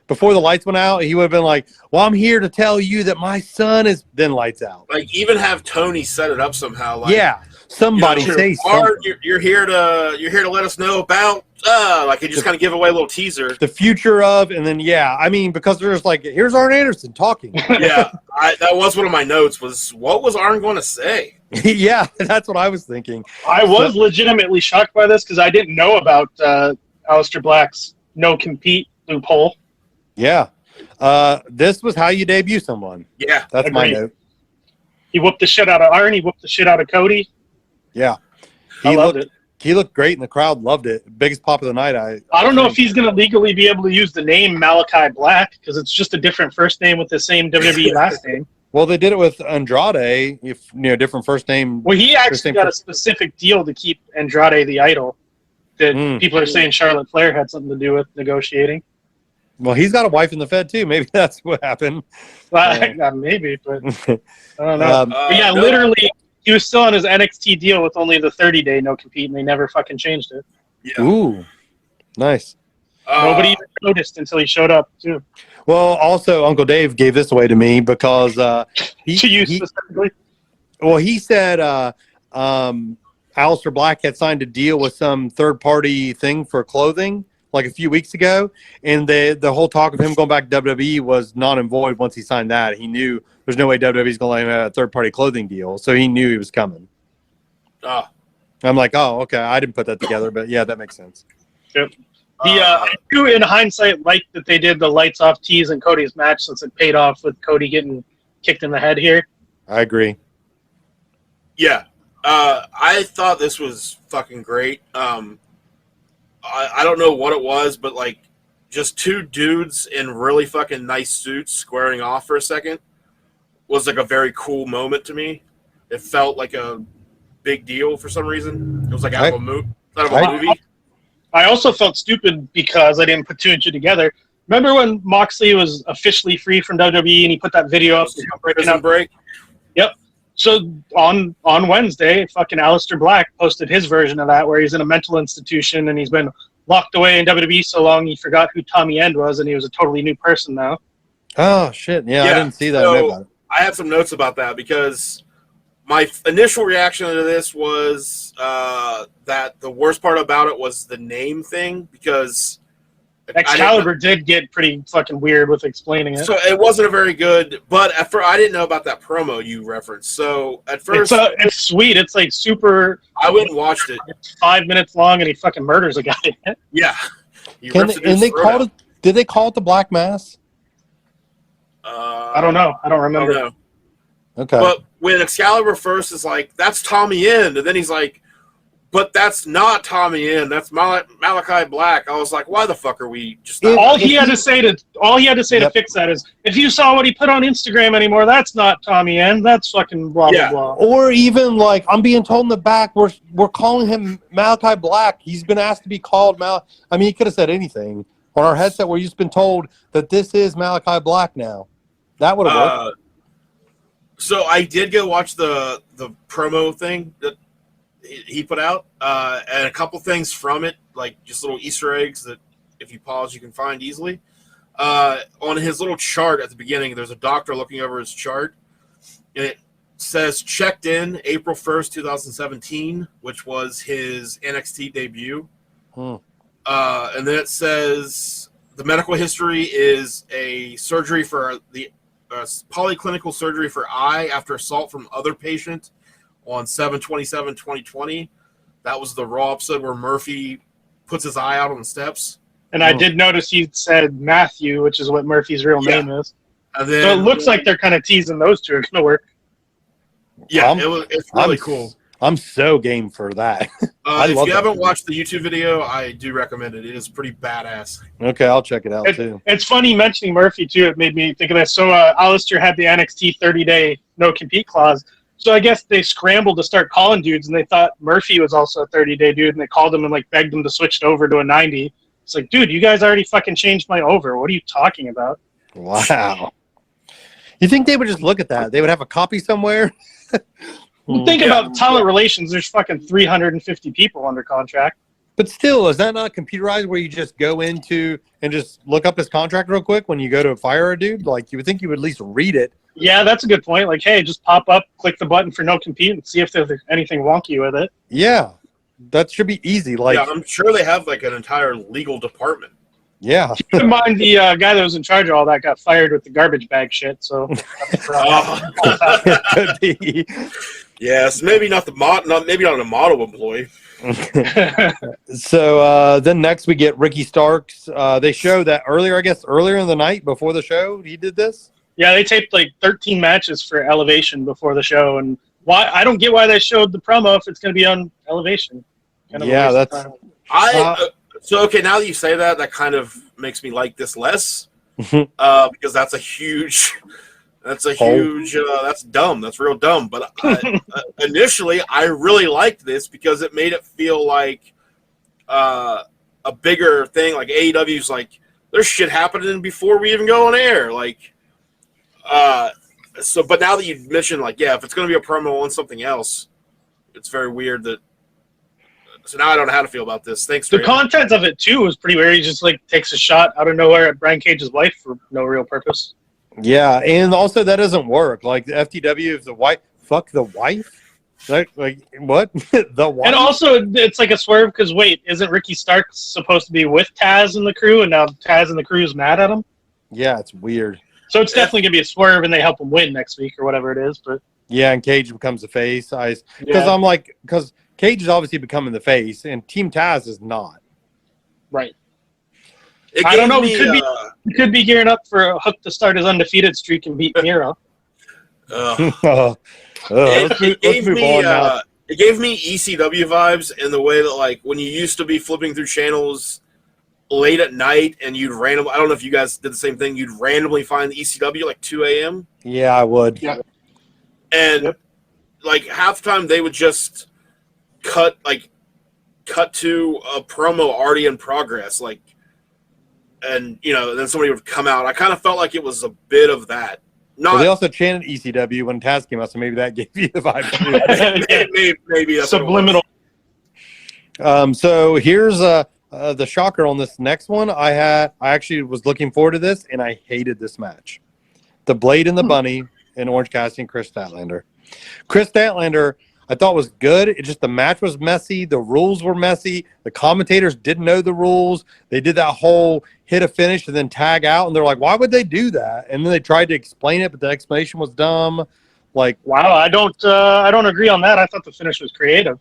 Before the lights went out, he would have been like, "Well, I'm here to tell you that my son is." Then lights out. Even have Tony set it up somehow. Yeah. Somebody say something. You're here to let us know about you just kind of give away a little teaser. The future of, and then because there's here's Arn Anderson talking. Yeah, that was one of my notes. Was what was Arn going to say? Yeah, that's what I was thinking. I was legitimately shocked by this because I didn't know about Aleister Black's no compete loophole. Yeah, this was how you debut someone. Yeah, that's my note. He whooped the shit out of Arn. He whooped the shit out of Cody. Yeah, I loved it. He looked great, and the crowd loved it. Biggest pop of the night. I don't know if he's going to legally be able to use the name Malachi Black because it's just a different first name with the same WWE last name. Well, they did it with Andrade. Different first name. Well, he actually got a specific deal to keep Andrade the idol. That people are saying Charlotte Flair had something to do with negotiating. Well, he's got a wife in the Fed too. Maybe that's what happened. Well, maybe, but I don't know. But literally. He was still on his NXT deal with only the 30-day no compete, and they never fucking changed it. Yeah. Ooh, nice. Nobody even noticed until he showed up, too. Well, also, Uncle Dave gave this away to me because to you specifically? Well, he said Aleister Black had signed a deal with some third-party thing for clothing a few weeks ago, and the whole talk of him going back to WWE was non and void once he signed that. He knew there's no way WWE's going to let him have a third-party clothing deal, so he knew he was coming. I'm like, oh, okay, I didn't put that together, but yeah, that makes sense. Yep. I do, in hindsight, like that they did the lights off tease in Cody's match since it paid off with Cody getting kicked in the head here. I agree. Yeah. I thought this was fucking great. I don't know what it was, but just two dudes in really fucking nice suits squaring off for a second was a very cool moment to me. It felt like a big deal for some reason. It was out of a movie. I also felt stupid because I didn't put two and two together. Remember when Moxley was officially free from WWE and he put that video up? Prison break. Yep. So on Wednesday, fucking Aleister Black posted his version of that where he's in a mental institution and he's been locked away in WWE so long he forgot who Tommy End was and he was a totally new person now. Oh, shit. Yeah, I didn't see that. So I have some notes about that because my initial reaction to this was that the worst part about it was the name thing because Excalibur did get pretty fucking weird with explaining it. So it wasn't a very good, but I didn't know about that promo you referenced. So at first, It's sweet. It's like super. I went and watched it. It's 5 minutes long, and he fucking murders a guy. Yeah. And they called it. Did they call it the Black Mass? I don't know. I don't remember. I don't know. Okay. But when Excalibur first is like, "That's Tommy End," and then he's like, "But that's not Tommy End. That's Malachi Black." I was like, "Why the fuck are we just?" All he had to say to fix that is, "If you saw what he put on Instagram anymore, that's not Tommy End. That's fucking blah blah blah." Or even like, I'm being told in the back, we're calling him Malachi Black. He's been asked to be called I mean, he could have said anything on our headset. Where you've just been told that this is Malachi Black now. That would have worked. So I did go watch the promo thing that he put out, and a couple things from it, like just little Easter eggs that if you pause you can find easily. On his little chart at the beginning, there's a doctor looking over his chart, and it says checked in April 1st, 2017, which was his NXT debut. And then it says the medical history is a surgery for the polyclinical surgery for eye after assault from other patient on 7/27/2020. That was the Raw episode where Murphy puts his eye out on the steps. And I did notice he said Matthew, which is what Murphy's real name is. And then, so it looks like they're kind of teasing those two are going to work. Yeah, it's really cool. I'm so game for that. If you haven't watched the YouTube video, I do recommend it. It is pretty badass. Okay, I'll check it out too. It's funny mentioning Murphy too. It made me think of this. So Alistair had the NXT 30-day no-compete clause. So I guess they scrambled to start calling dudes, and they thought Murphy was also a 30-day dude, and they called him and like begged him to switch it over to a 90. It's like, dude, you guys already fucking changed my over. What are you talking about? Wow. You think they would just look at that? They would have a copy somewhere? Well, think about talent relations. There's fucking 350 people under contract. But still, is that not computerized where you just go into and just look up his contract real quick when you go to fire a dude? Like, you would think you would at least read it. Yeah, that's a good point. Like, hey, just pop up, click the button for no compete, and see if there's anything wonky with it. Yeah, that should be easy. Like, yeah, I'm sure they have like an entire legal department. Yeah. Keep in mind the guy that was in charge of all that got fired with the garbage bag shit. So could be. Yes, maybe not maybe not a model employee. So then next we get Ricky Starks. They show that earlier in the night before the show he did this. Yeah, they taped like 13 matches for Elevation before the show, and I don't get why they showed the promo if it's going to be on Elevation. Yeah, that's. So okay, now that you say that, that kind of makes me like this less, because that's a huge. That's dumb. That's real dumb. But initially, I really liked this because it made it feel like a bigger thing. Like AEW's like, there's shit happening before we even go on air. Like, but now that you've mentioned, like, yeah, if it's going to be a promo on something else, it's very weird that. So now I don't know how to feel about this. Thanks. The content of it too was pretty weird. He just like takes a shot out of nowhere at Brian Cage's wife for no real purpose. Yeah, and also that doesn't work. Like the FTW, if the wife, fuck the wife. Like what? The wife. And also, it's like a swerve because wait, isn't Ricky Starks supposed to be with Taz and the crew, and now Taz and the crew is mad at him? Yeah, it's weird. So it's definitely gonna be a swerve, and they help him win next week or whatever it is. But yeah, and Cage becomes the face. Because Cage is obviously becoming the face, and Team Taz is not. Right. I don't know. We could be gearing up for a Hook to start his undefeated streak and beat Miro. It gave me ECW vibes in the way that, like, when you used to be flipping through channels late at night and you'd randomly, I don't know if you guys did the same thing, you'd randomly find the ECW like 2 a.m. Yeah, I would. Yeah. And like half the time they would just cut to a promo already in progress, like, and then somebody would come out. I kind of felt like it was a bit of that. Well, they also chanted ECW when Taz came out, so maybe that gave you the vibe too. maybe that's subliminal. So here's the shocker on this next one. I actually was looking forward to this, and I hated this match. The Blade and the Bunny and Orange Cassidy and Chris Statlander. Chris Statlander, I thought was good. It just the match was messy. The rules were messy. The commentators didn't know the rules. They did that whole hit a finish and then tag out, and they're like, "Why would they do that?" And then they tried to explain it, but the explanation was dumb. Like, wow, I don't agree on that. I thought the finish was creative.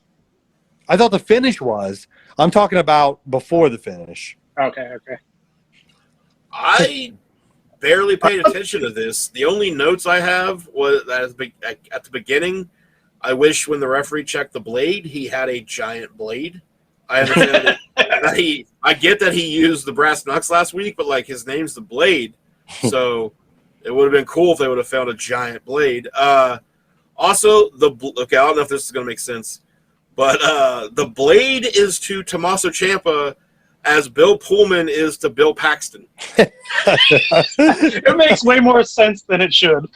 I thought the finish was. I'm talking about before the finish. Okay. I barely paid attention to this. The only notes I have was that at the beginning, I wish when the referee checked the blade, he had a giant blade. I understand that I get that he used the brass knucks last week, but like his name's the Blade, so it would have been cool if they would have found a giant blade. Also, okay, I don't know if this is going to make sense, but the Blade is to Tommaso Ciampa as Bill Pullman is to Bill Paxton. It makes way more sense than it should.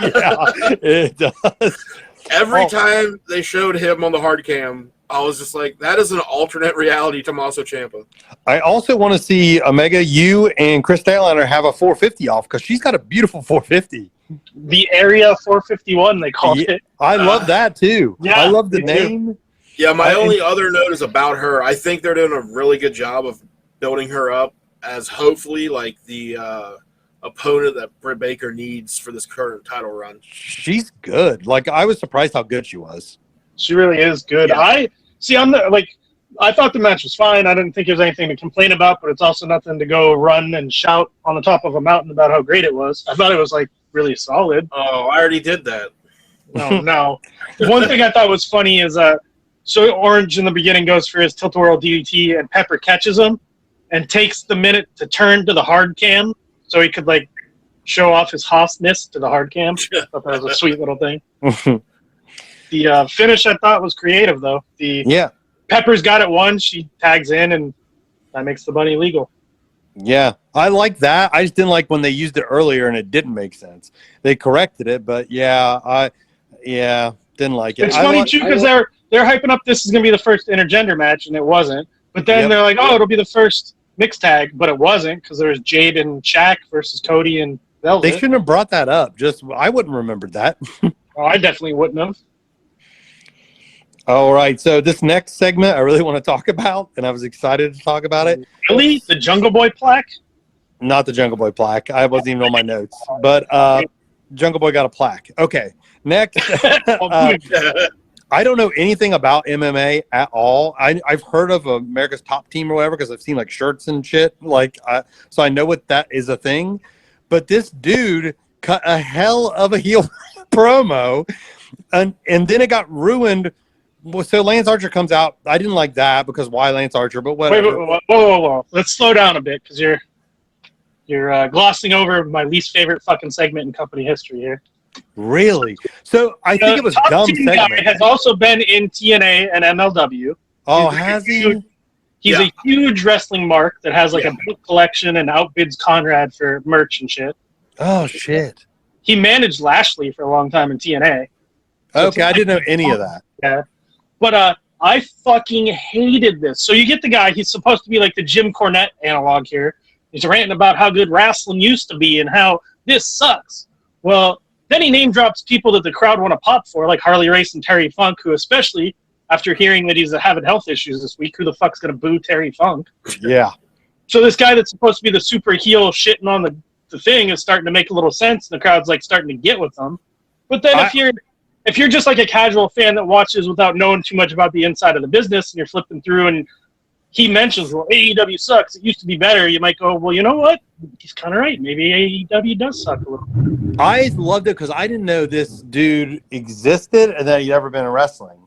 Yeah, it does. Every time they showed him on the hard cam, I was just like, that is an alternate reality Tommaso Ciampa. I also want to see Omega, you and Chris Statlander have a 450 off because she's got a beautiful 450. The Area 451, they called it. I love that too. Yeah, I love the me too. name. Yeah, my only other note is about her. I think they're doing a really good job of building her up as hopefully like the opponent that Britt Baker needs for this current title run. She's good. Like, I was surprised how good she was. She really is good. Yeah. I thought the match was fine. I didn't think there was anything to complain about, but it's also nothing to go run and shout on the top of a mountain about how great it was. I thought it was like really solid. Oh, I already did that. No. One thing I thought was funny is so Orange in the beginning goes for his tilt-a-whirl DDT, and Pepper catches him and takes the minute to turn to the hard cam so he could like show off his Hossness to the hard cam. I thought that was a sweet little thing. The finish I thought was creative though. Yeah. Pepper's got it once, she tags in, and that makes the bunny legal. Yeah, I like that. I just didn't like when they used it earlier and it didn't make sense. They corrected it, but didn't like it. It's funny too because they're hyping up this is going to be the first intergender match, and it wasn't. But then they're like, oh, it'll be the first mixed tag, but it wasn't because there was Jade and Shaq versus Cody and Velvet. They shouldn't have brought that up. I wouldn't remember that. Oh, I definitely wouldn't have. All right, so this next segment I really want to talk about, and I was excited to talk about it. Really? The Jungle Boy plaque? Not the Jungle Boy plaque. I wasn't even on my notes. But Jungle Boy got a plaque. Okay, next. I don't know anything about MMA at all. I've heard of America's Top Team or whatever because I've seen like shirts and shit. So I know what that is a thing. But this dude cut a hell of a heel promo, and then it got ruined. So Lance Archer comes out. I didn't like that because why Lance Archer? But whatever. Wait, whoa. Let's slow down a bit because you're glossing over my least favorite fucking segment in company history here. Really? So I think it was Top dumb Team segment. Guy has also been in TNA and MLW. Oh, has he? He's a huge wrestling mark that has like a book collection and outbids Conrad for merch and shit. Oh shit. He managed Lashley for a long time in TNA. So okay, I didn't know any of that. Yeah. But I fucking hated this. So you get the guy, he's supposed to be like the Jim Cornette analog here. He's ranting about how good wrestling used to be and how this sucks. Well, then he name drops people that the crowd want to pop for, like Harley Race and Terry Funk, who especially after hearing that he's having health issues this week, who the fuck's going to boo Terry Funk? Yeah. So this guy that's supposed to be the super heel shitting on the thing is starting to make a little sense, and the crowd's like starting to get with them. But then if you're just like a casual fan that watches without knowing too much about the inside of the business, and you're flipping through and he mentions, well, AEW sucks, it used to be better, you might go, well, you know what? He's kind of right. Maybe AEW does suck a little. I loved it because I didn't know this dude existed and that he'd ever been in wrestling.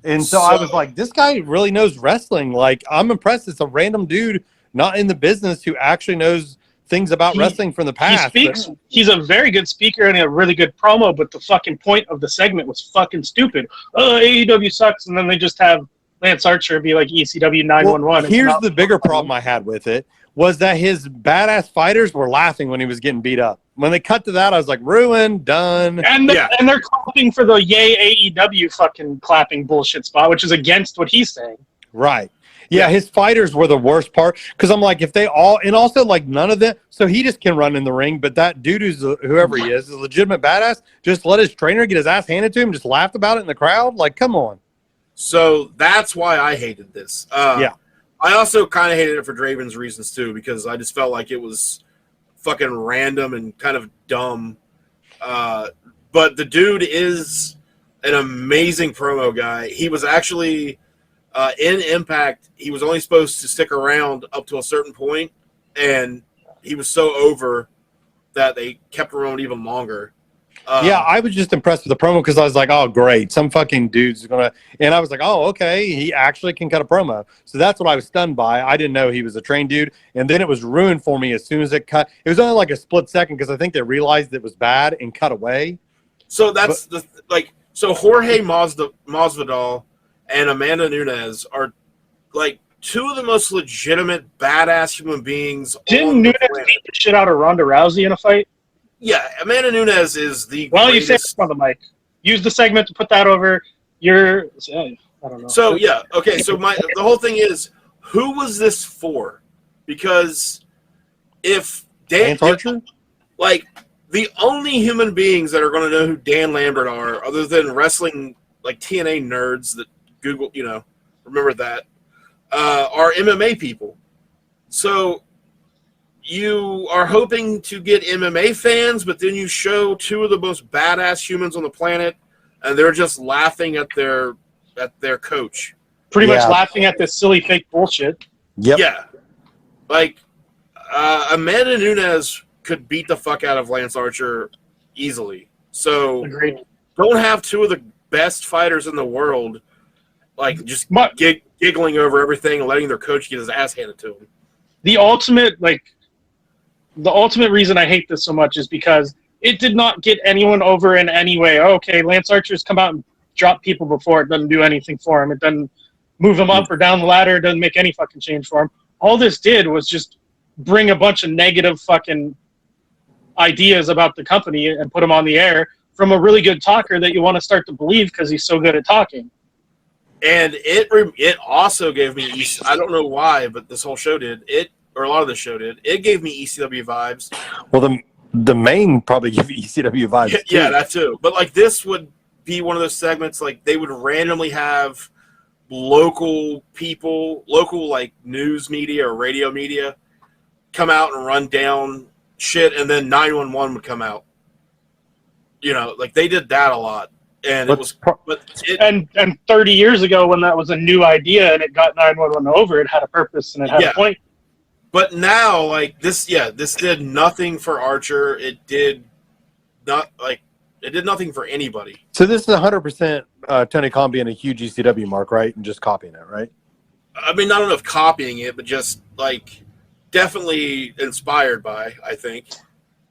And so I was like, this guy really knows wrestling. Like, I'm impressed. It's a random dude not in the business who actually knows things about wrestling from the past. He's a very good speaker and a really good promo, but the fucking point of the segment was fucking stupid. Oh, AEW sucks, and then they just have Lance Archer be like ECW 911. Well, here's the bigger problem I had with it, was that his badass fighters were laughing when he was getting beat up. When they cut to that, I was like, ruined, done. And they're clapping for the yay AEW fucking clapping bullshit spot, which is against what he's saying. Right. Yeah, his fighters were the worst part because I'm like, if they all, and also like none of them, so he just can run in the ring, but that dude whoever he is a legitimate badass, just let his trainer get his ass handed to him, just laughed about it in the crowd. Like, come on. So that's why I hated this. Yeah. I also kind of hated it for Draven's reasons too, because I just felt like it was fucking random and kind of dumb. But the dude is an amazing promo guy. He was actually in Impact. He was only supposed to stick around up to a certain point, and he was so over that they kept him around even longer. Yeah, I was just impressed with the promo because I was like, oh, great. Some fucking dude's going to – and I was like, oh, okay, he actually can cut a promo. So that's what I was stunned by. I didn't know he was a trained dude. And then it was ruined for me as soon as it cut. It was only like a split second because I think they realized it was bad and cut away. So that's so Jorge Masvidal and Amanda Nunes are like two of the most legitimate badass human beings. Didn't Nunes beat the shit out of Ronda Rousey in a fight? Yeah, Amanda Nunes is the Well, greatest. you said on the mic. Use the segment to put that over your. I don't know. So yeah, okay. So the whole thing is, who was this for? Because if Vance Archer? like the only human beings that are going to know who Dan Lambert are, other than wrestling like TNA nerds that Google, remember that, are MMA people. So you are hoping to get MMA fans, but then you show two of the most badass humans on the planet, and they're just laughing at their coach. Pretty much laughing at this silly fake bullshit. Yep. Yeah. Like, Amanda Nunes could beat the fuck out of Lance Archer easily. So Agreed. don't have two of the best fighters in the world, like, just giggling over everything and letting their coach get his ass handed to him. The ultimate reason I hate this so much is because it did not get anyone over in any way. Okay, Lance Archer's come out and dropped people before. It doesn't do anything for him. It doesn't move him up or down the ladder. It doesn't make any fucking change for him. All this did was just bring a bunch of negative fucking ideas about the company and put him on the air from a really good talker that you want to start to believe because he's so good at talking. And it also gave me, I don't know why, but this whole show did, or a lot of the show did, it gave me ECW vibes. Well, the main probably give you ECW vibes too. Yeah, that too. But like this would be one of those segments, like they would randomly have local people, local like news media or radio media come out and run down shit, and then 911 would come out. Like they did that a lot. And it was, and 30 years ago when that was a new idea and it got 911 over, it had a purpose and it had a point. But now, like this did nothing for Archer. It did nothing for anybody. So this is 100% Tony Khan being a huge ECW mark, right? And just copying it, right? I mean, not enough copying it, but just like definitely inspired by, I think.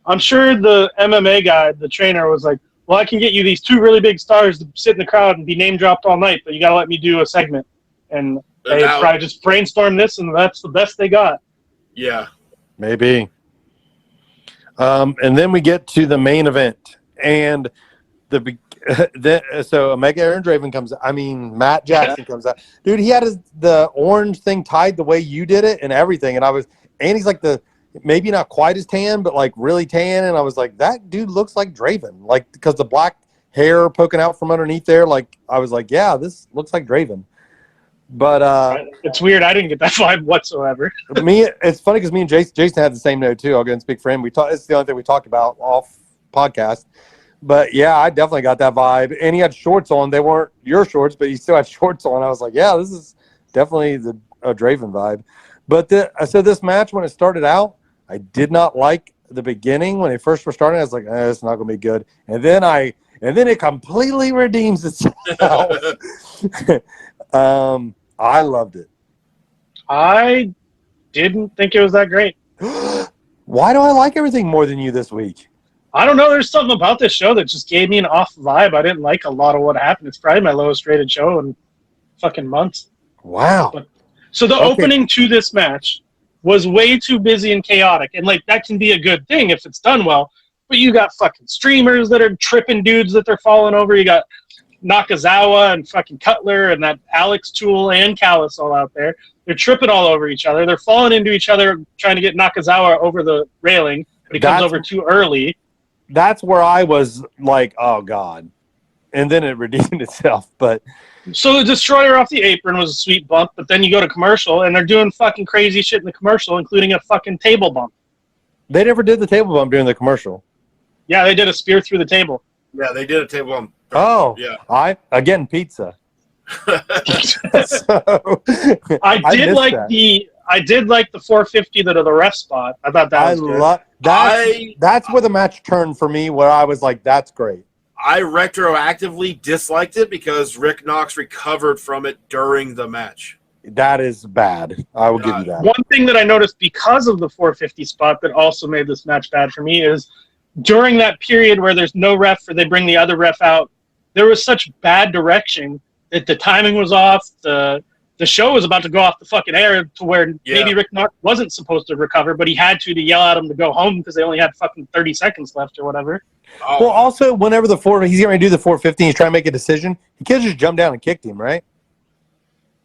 I'm sure the MMA guy, the trainer, was like, well, I can get you these two really big stars to sit in the crowd and be name dropped all night, but you got to let me do a segment. And they probably just brainstormed this, and that's the best they got. Yeah. Maybe. And then we get to the main event. And so Omega Aaron Draven comes out. I mean, Matt Jackson comes out. Dude, he had the orange thing tied the way you did it and everything. And he's like maybe not quite as tan, but like really tan. And I was like, that dude looks like Draven. Like, because the black hair poking out from underneath there. Like, I was like, yeah, this looks like Draven. But it's weird. I didn't get that vibe whatsoever. It's funny because me and Jason had the same note too. I'll go and speak for him. It's the only thing we talked about off podcast. But yeah, I definitely got that vibe. And he had shorts on. They weren't your shorts, but he still had shorts on. I was like, yeah, this is definitely a Draven vibe. But so this match, when it started out, I did not like the beginning when they first were starting. I was like, it's not going to be good. And then it completely redeems itself. I loved it. I didn't think it was that great. Why do I like everything more than you this week? I don't know. There's something about this show that just gave me an off vibe. I didn't like a lot of what happened. It's probably my lowest rated show in fucking months. Wow. So the opening to this match was way too busy and chaotic. And like that can be a good thing if it's done well. But you got fucking streamers that are tripping dudes that they're falling over. You got Nakazawa and fucking Cutler and that Alex Tool and Callis all out there. They're tripping all over each other. They're falling into each other, trying to get Nakazawa over the railing, but he comes over too early. That's where I was like, oh God. And then it redeemed itself. But so the destroyer off the apron was a sweet bump, but then you go to commercial and they're doing fucking crazy shit in the commercial, including a fucking table bump. They never did the table bump during the commercial. Yeah, they did a spear through the table. Yeah, they did a table bump. Oh, yeah. Again, pizza. So, I did like the 450 that of the ref spot. I thought that was good. That's where the match turned for me, where I was like, that's great. I retroactively disliked it because Rick Knox recovered from it during the match. That is bad. I will give you that. One thing that I noticed because of the 450 spot that also made this match bad for me is during that period where there's no ref or they bring the other ref out, there was such bad direction that the timing was off. The show was about to go off the fucking air to where maybe Rick Knox wasn't supposed to recover, but he had to yell at him to go home because they only had fucking 30 seconds left or whatever. Oh. Well, also, whenever he's going to do the 450, he's trying to make a decision, he could just jump down and kicked him, right?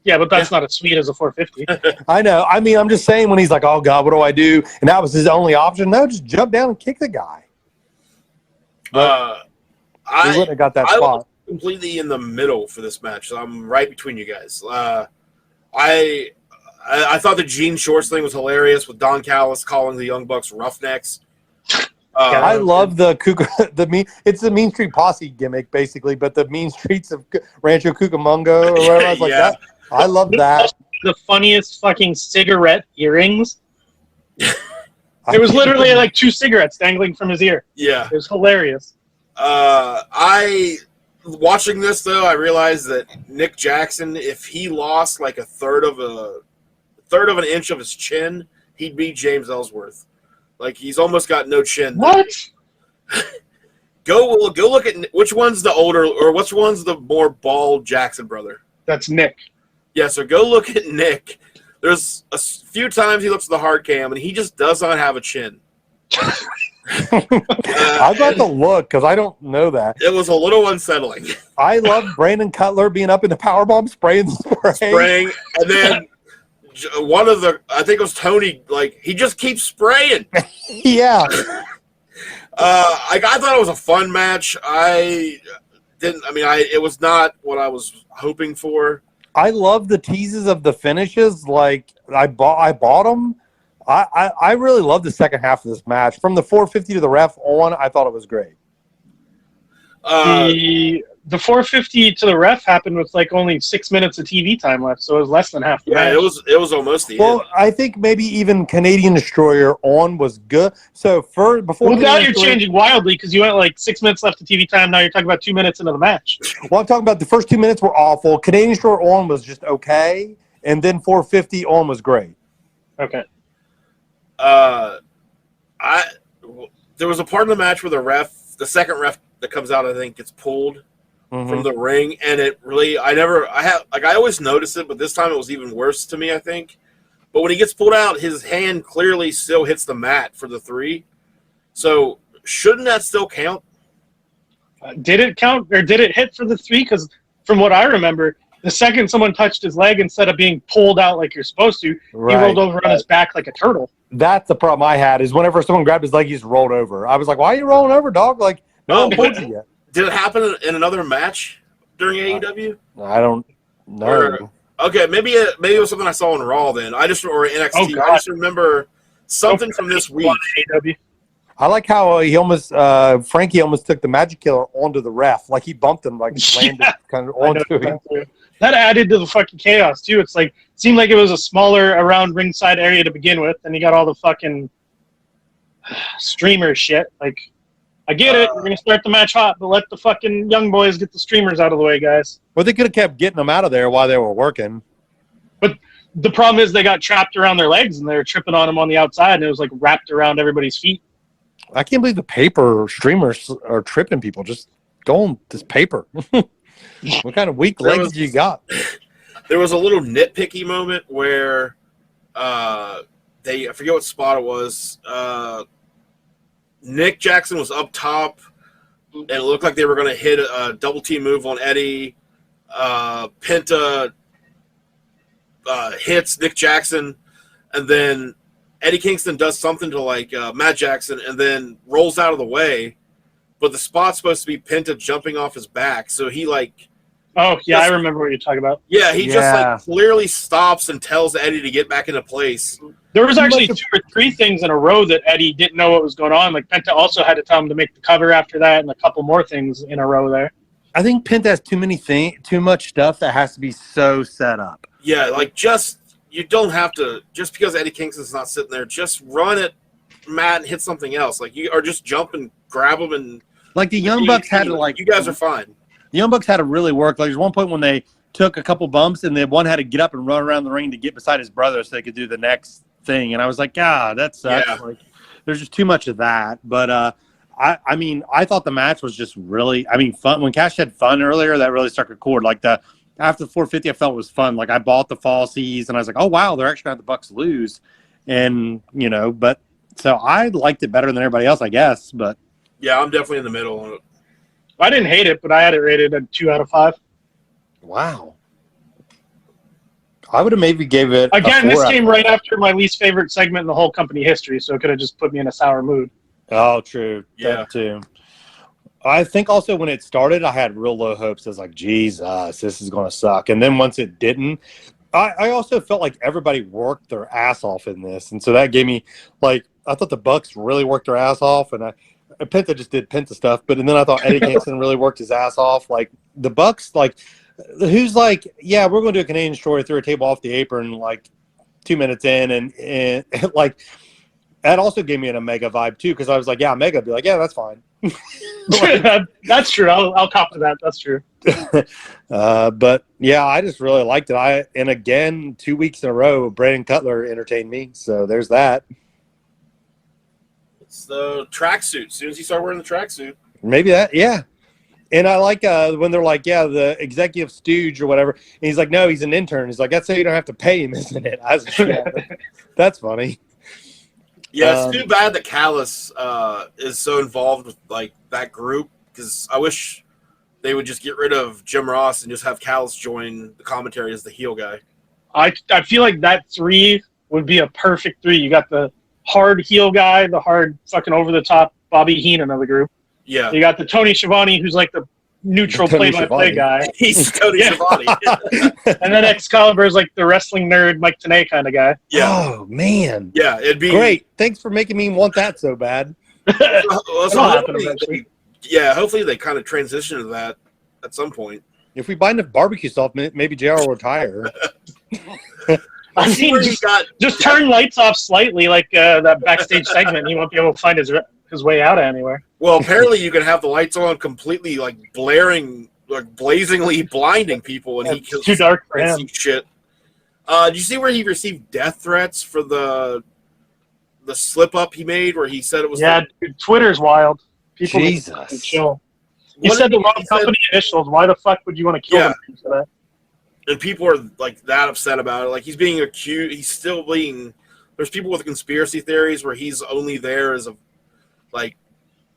Yeah, but that's not as sweet as a 450. I know. I mean, I'm just saying when he's like, oh, God, what do I do? And that was his only option. No, just jump down and kick the guy. But he wouldn't have got that spot. Was completely in the middle for this match. So I'm right between you guys. I thought the jean shorts thing was hilarious with Don Callis calling the Young Bucks roughnecks. I love it's the Mean Street Posse gimmick, basically, but the Mean Streets of Rancho Cucamonga or whatever. I was like, that. I love that. The funniest fucking cigarette earrings. There was literally like 2 cigarettes dangling from his ear. Yeah. It was hilarious. Watching this, though, I realized that Nick Jackson, if he lost like a third of an inch of his chin, he'd beat James Ellsworth. Like, he's almost got no chin. What? Go look at which one's the older or which one's the more bald Jackson brother. That's Nick. Yeah, so go look at Nick. There's a few times he looks at the hard cam, and he just does not have a chin. I got to look because I don't know that. It was a little unsettling. I love Brandon Cutler being up in the powerbomb spraying the spraying, and then I think it was Tony, like, he just keeps spraying. Yeah. I thought it was a fun match. It was not what I was hoping for. I love the teases of the finishes. Like, I bought them. I really love the second half of this match. From the 450 to the ref on, I thought it was great. The 450 to the ref happened with like only 6 minutes of TV time left, so it was less than half the match. it was almost the end. Well, I think maybe even Canadian Destroyer on was good. So before now you're changing wildly because you went like 6 minutes left of TV time. Now you're talking about 2 minutes into the match. Well, I'm talking about the first 2 minutes were awful. Canadian Destroyer on was just okay, and then 450 on was great. Okay. There was a part of the match where the second ref that comes out, I think, gets pulled from the ring, and it really, I always notice it, but this time it was even worse to me, I think. But when he gets pulled out, his hand clearly still hits the mat for the 3. So shouldn't that still count? Did it count, or did it hit for the 3? Because from what I remember, the second someone touched his leg, instead of being pulled out like you're supposed to, he rolled over on his back like a turtle. That's the problem I had, is whenever someone grabbed his leg, he just rolled over. I was like, why are you rolling over, dog? Like, no one pulled you yet. Did it happen in another match during AEW? I don't know. Okay, maybe it was something I saw on Raw then. I just remember something from this week. AEW. I like how Frankie almost took the Magic Killer onto the ref. Like, he bumped him, like landed kind of onto him. That added to the fucking chaos, too. It's like, it seemed like it was a smaller around ringside area to begin with, and you got all the fucking streamer shit. Like, I get it. We're going to start the match hot, but let the fucking young boys get the streamers out of the way, guys. Well, they could have kept getting them out of there while they were working. But the problem is they got trapped around their legs, and they were tripping on them on the outside, and it was, like, wrapped around everybody's feet. I can't believe the paper streamers are tripping people. Just go on this paper. What kind of weak legs you got? There was a little nitpicky moment where I forget what spot it was. Nick Jackson was up top, and it looked like they were going to hit a double team move on Eddie. Penta hits Nick Jackson, and then Eddie Kingston does something to like Matt Jackson, and then rolls out of the way. But the spot's supposed to be Penta jumping off his back, so he like. Oh yeah, I remember what you're talking about. Yeah, he just like clearly stops and tells Eddie to get back into place. There was actually 2 or 3 things in a row that Eddie didn't know what was going on. Like Penta also had to tell him to make the cover after that, and a couple more things in a row there. I think Penta has too much stuff that has to be so set up. Yeah, like you don't have to just because Eddie Kingston's not sitting there, just run it, Matt, and hit something else. Like you or just jump and grab him and like the Young Bucks had to like. You guys are fine. The Young Bucks had to really work. Like there's one point when they took a couple bumps and then one had to get up and run around the ring to get beside his brother so they could do the next thing. And I was like, God, that sucks. Yeah. Like, there's just too much of that. But I mean, I thought the match was just really, fun. When Cash had fun earlier, that really struck a chord. Like after the 450, I felt it was fun. Like I bought the falsies and I was like, oh wow, they're actually going to have the Bucks lose. And but so I liked it better than everybody else, I guess. But yeah, I'm definitely in the middle on it. I didn't hate it, but I had it rated at 2 out of 5. Wow. I would have maybe gave it again. This came right after my least favorite segment in the whole company history, so it could have just put me in a sour mood. Oh, true. Yeah, that too. I think also when it started, I had real low hopes. I was like, Jesus, this is going to suck. And then once it didn't, I also felt like everybody worked their ass off in this, and so that gave me like I thought the Bucks really worked their ass off, and Penta just did Penta stuff, but and then I thought Eddie Kingston really worked his ass off. Like the Bucks, like who's like, yeah, we're going to do a Canadian story, threw a table off the apron like 2 minutes in, and like that also gave me an Omega vibe too because I was like, yeah, Omega would be like, yeah, that's fine. That's true. I'll cop to that. That's true. But yeah, I just really liked it. And again, 2 weeks in a row, Brandon Cutler entertained me. So there's that. It's the tracksuit. As soon as you start wearing the tracksuit. Maybe that, yeah. And I like when they're like, yeah, the executive stooge or whatever. And he's like, no, he's an intern. He's like, that's so you don't have to pay him, isn't it? I was like, yeah, that's funny. Yeah, it's too bad that Callis is so involved with like that group because I wish they would just get rid of Jim Ross and just have Callis join the commentary as the heel guy. I feel like that 3 would be a perfect 3. You got the hard heel guy, the hard fucking over the top Bobby Heenan of the group. Yeah. You got the Tony Schiavone who's like the neutral play-by-play guy. He's Tony Schiavone. And then Excalibur is like the wrestling nerd Mike Tenay kind of guy. Yeah. Oh man. Yeah, it'd be great. Thanks for making me want that so bad. Hopefully they kind of transition to that at some point. If we buy enough barbecue sauce, maybe JR will retire. I mean, just turn lights off slightly, like that backstage segment. He won't be able to find his way out anywhere. Well, apparently you can have the lights on completely, like blaring, like blazingly blinding people, and it's too dark for him. Shit. Did you see where he received death threats for the slip up he made, where he said it was? Yeah, dude, Twitter's wild. People Jesus. Chill. He said the wrong company initials. Why the fuck would you want to kill him for that? And people are like that upset about it. Like he's being accused. He's still being. There's people with conspiracy theories where he's only there as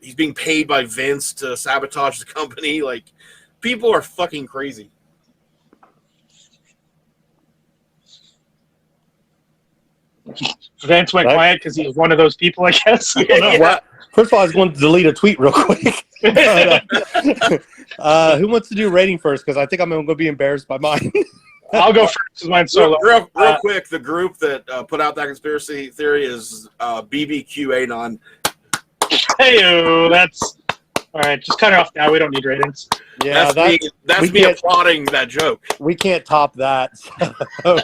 he's being paid by Vince to sabotage the company. Like people are fucking crazy. Vance went quiet because he was one of those people, I guess. I don't know. Yeah. First of all, I was going to delete a tweet real quick. Who wants to do rating first? Because I think I'm going to be embarrassed by mine. I'll go first because mine's so real quick. The group that put out that conspiracy theory is BBQAnon. Hey, that's all right. Just cut it off now. We don't need ratings. Yeah, that's me applauding that joke. We can't top that. So.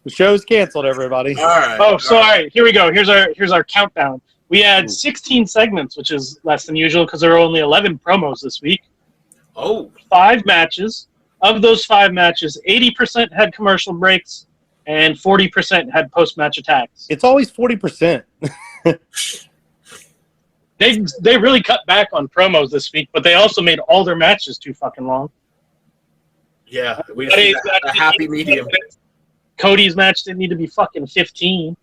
The show's canceled, everybody. All right. Oh, so all right. Here we go. Here's our countdown. We had 16 segments, which is less than usual because there are only 11 promos this week. Oh. 5 matches. Of those 5 matches, 80% had commercial breaks and 40% had post-match attacks. It's always 40%. They really cut back on promos this week, but they also made all their matches too fucking long. Yeah, we see a happy medium. Cody's match didn't need to be fucking 15.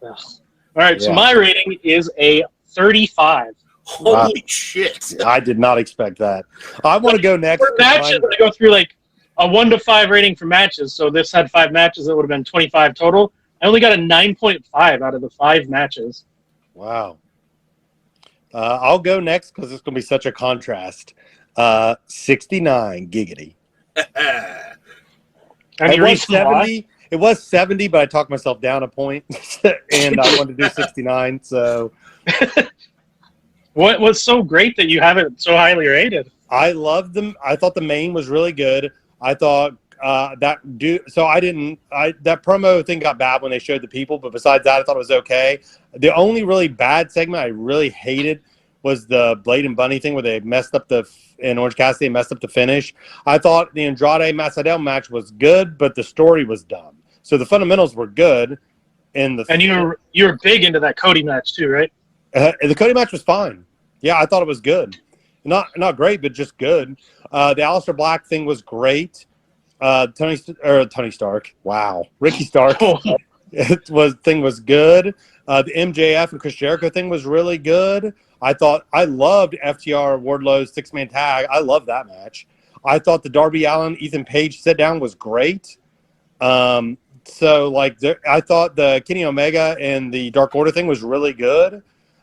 Ugh. All right, so my rating is a 35. Holy shit. I did not expect that. I want to go next. For matches, I go through like a 1 to 5 rating for matches. So this had 5 matches. It would have been 25 total. I only got a 9.5 out of the 5 matches. Wow. I'll go next because it's going to be such a contrast. 69 giggity. Any It was reason why? 70. It was 70, but I talked myself down a point, and I wanted to do 69. So What was so great that you have it so highly rated? I loved them. I thought the main was really good. I thought that promo thing got bad when they showed the people, but besides that, I thought it was okay. The only really bad segment I really hated was the Blade and Bunny thing where they messed up in Orange Cassidy messed up the finish. I thought the Andrade Matt Sydal match was good, but the story was dumb. So the fundamentals were good. And you were big into that Cody match too, right? The Cody match was fine. Yeah, I thought it was good. Not great, but just good. The Aleister Black thing was great. Tony Stark. Wow, Ricky Stark. Thing was good. The MJF and Chris Jericho thing was really good. I loved FTR Wardlow's 6-man tag. I loved that match. I thought the Darby Allin Ethan Page sit down was great. I thought the Kenny Omega and the Dark Order thing was really good.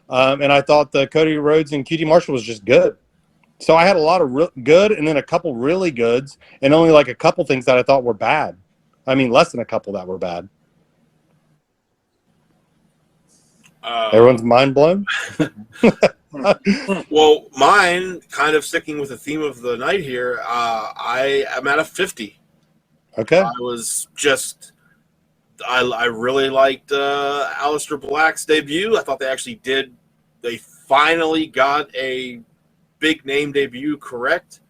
And I thought the Cody Rhodes and QT Marshall was just good. So I had a lot of good and then a couple really goods and only like a couple things that I thought were bad. I mean, less than a couple that were bad. Everyone's mind blown? Well, mine, kind of sticking with the theme of the night here, I am at a 50. Okay. I really liked Aleister Black's debut. I thought they finally got a big name debut correct.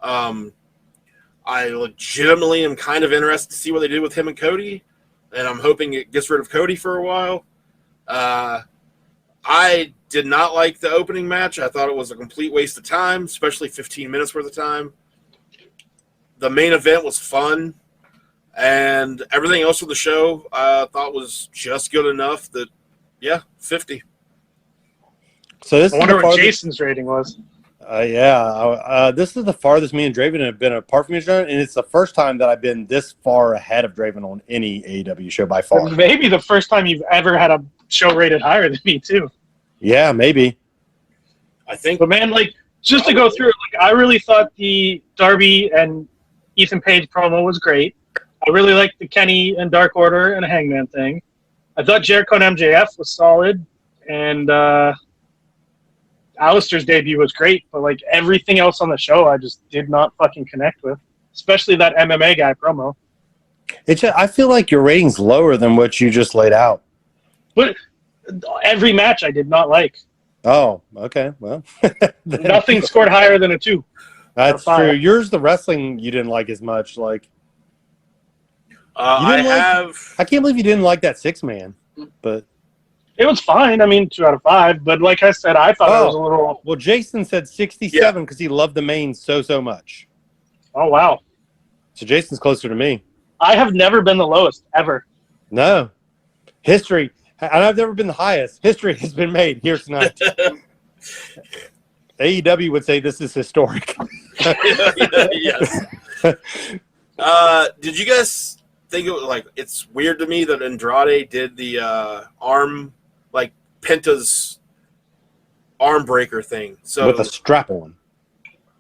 I legitimately am kind of interested to see what they do with him and Cody, and I'm hoping it gets rid of Cody for a while. I did not like the opening match. I thought it was a complete waste of time, especially 15 minutes worth of time. The main event was fun, and everything else with the show I thought was just good enough that, 50. So this I wonder what Jason's rating was. This is the farthest me and Draven have been apart from each other, and it's the first time that I've been this far ahead of Draven on any AEW show by far. Maybe the first time you've ever had a show rated higher than me, too. Yeah, maybe. I think. But, man, just to go through it, I really thought the Darby and Ethan Page promo was great. I really liked the Kenny and Dark Order and Hangman thing. I thought Jericho and MJF was solid, and Alistair's debut was great, but everything else on the show I just did not fucking connect with, especially that MMA guy promo. I feel like your rating's lower than what you just laid out. But every match I did not like. Oh, okay. Well, nothing scored higher than a 2. That's true. Yours, the wrestling, you didn't like as much. I can't believe you didn't like that 6-man, but. It was fine. I mean, 2 out of 5. But like I said, I thought it was a little. Well, Jason said 67 because he loved the main so much. Oh, wow. So Jason's closer to me. I have never been the lowest, ever. No. History. And I've never been the highest. History has been made here tonight. AEW would say this is historic. Yes. Did you guys think it was it's weird to me that Andrade did the arm, Penta's arm breaker thing? So with a strap on.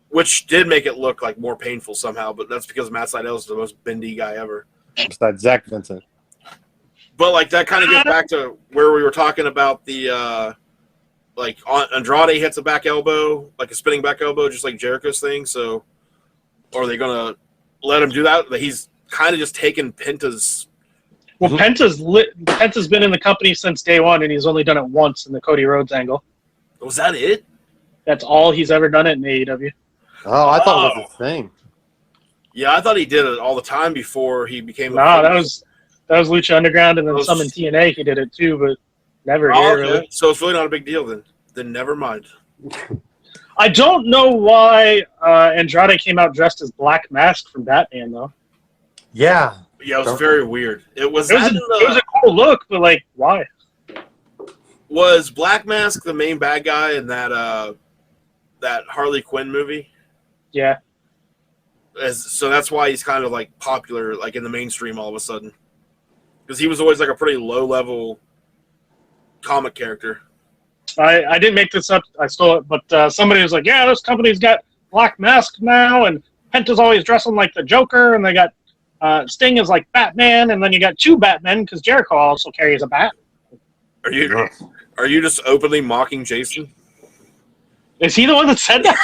Which did make it look more painful somehow, but that's because Matt Sydal is the most bendy guy ever. Besides Zach Vincent. But that kind of gets back to where we were talking about the Andrade hits a back elbow, a spinning back elbow, just like Jericho's thing. So, are they gonna let him do that? He's kind of just taken Penta's. Well, Penta's been in the company since day one, and he's only done it once in the Cody Rhodes angle. Was that it? That's all he's ever done it in AEW. Oh, I thought it was a thing. Yeah, I thought he did it all the time before he became. That was Lucha Underground, and then some in TNA he did it too, but never here. Okay. Really. So it's really not a big deal then. Then never mind. I don't know why Andrade came out dressed as Black Mask from Batman, though. Yeah. Yeah, it was very weird. It was a cool look, but why? Was Black Mask the main bad guy in that Harley Quinn movie? Yeah. So that's why he's kind of like popular, like in the mainstream all of a sudden, because he was always like a pretty low level comic character. I didn't make this up. I stole it, but somebody was like, "Yeah, this company's got Black Mask now, and Penta's always dressing like the Joker, and they got Sting is like Batman, and then you got two Batmen because Jericho also carries a bat." Are you just openly mocking Jason? Is he the one that said that?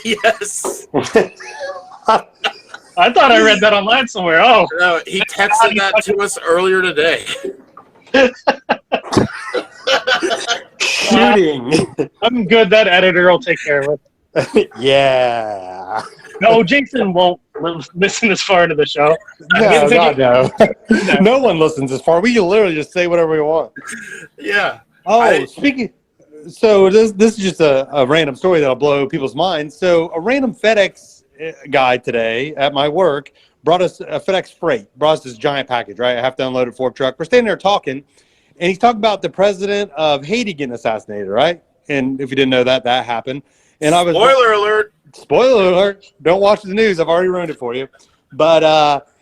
Yes. I thought I read that online somewhere. Oh, No, he texted that to us earlier today. Shooting. I'm good. That editor will take care of it. Yeah. No, Jason won't listen this far into the show. No, God, no. No one listens this far. We can literally just say whatever we want. Yeah. Oh, speaking. So this is just a random story that'll blow people's minds. So a random FedEx guy today at my work brought us a FedEx freight. Brought us this giant package, right? I have to unload it for a truck. We're standing there talking, and he's talking about the president of Haiti getting assassinated, right? And if you didn't know that, that happened. And I was Spoiler alert. Spoiler alert. Don't watch the news. I've already ruined it for you. But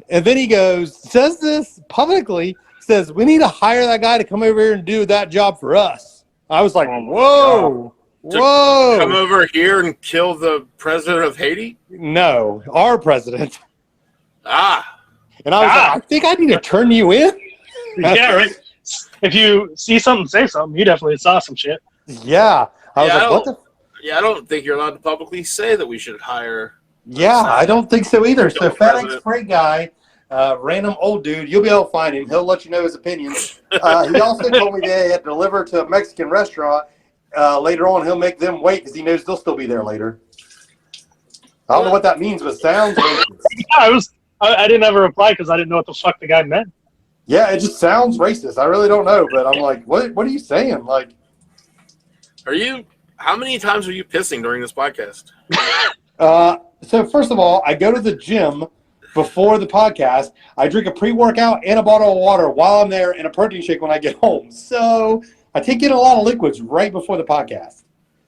and then he says this publicly, says, "We need to hire that guy to come over here and do that job for us." I was like, whoa. Whoa. Come over here and kill the president of Haiti? No, our president. Ah. And I was like, I think I need to turn you in. Yeah, right. If you see something, say something. You definitely saw some shit. Yeah. I was like, what the? Yeah, I don't think you're allowed to publicly say that we should hire. Yeah, I don't think so either. So FedEx president. freight guy, random old dude, you'll be able to find him. He'll let you know his opinions. He also told me they had to deliver to a Mexican restaurant. Later on, he'll make them wait because he knows they'll still be there later. I don't know what that means, but sounds racist. Yeah, I didn't ever reply because I didn't know what the fuck the guy meant. Yeah, it just sounds racist. I really don't know, but I'm like, what are you saying? Like, how many times are you pissing during this podcast? So first of all, I go to the gym before the podcast. I drink a pre-workout and a bottle of water while I'm there and a protein shake when I get home. So I take in a lot of liquids right before the podcast.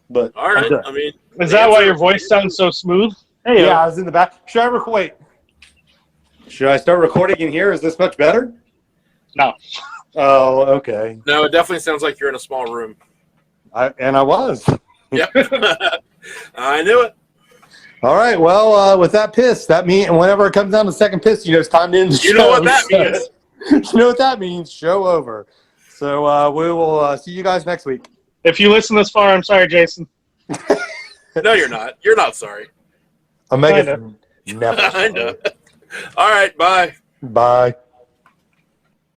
But all right, I mean, is that why your voice sounds so smooth? Hey, yeah, I was in the back. Should I wait? Should I start recording in here? Is this much better? No. Oh, okay. No, it definitely sounds like you're in a small room. I was. Yep. I knew it. All right. Well, with that piss, that means whenever it comes down to second piss, it's time to end the show. You know what that means. You know what that means? Show over. So we will see you guys next week. If you listen this far, I'm sorry, Jason. No, you're not. You're not sorry. Never. I know. All right. Bye. Bye.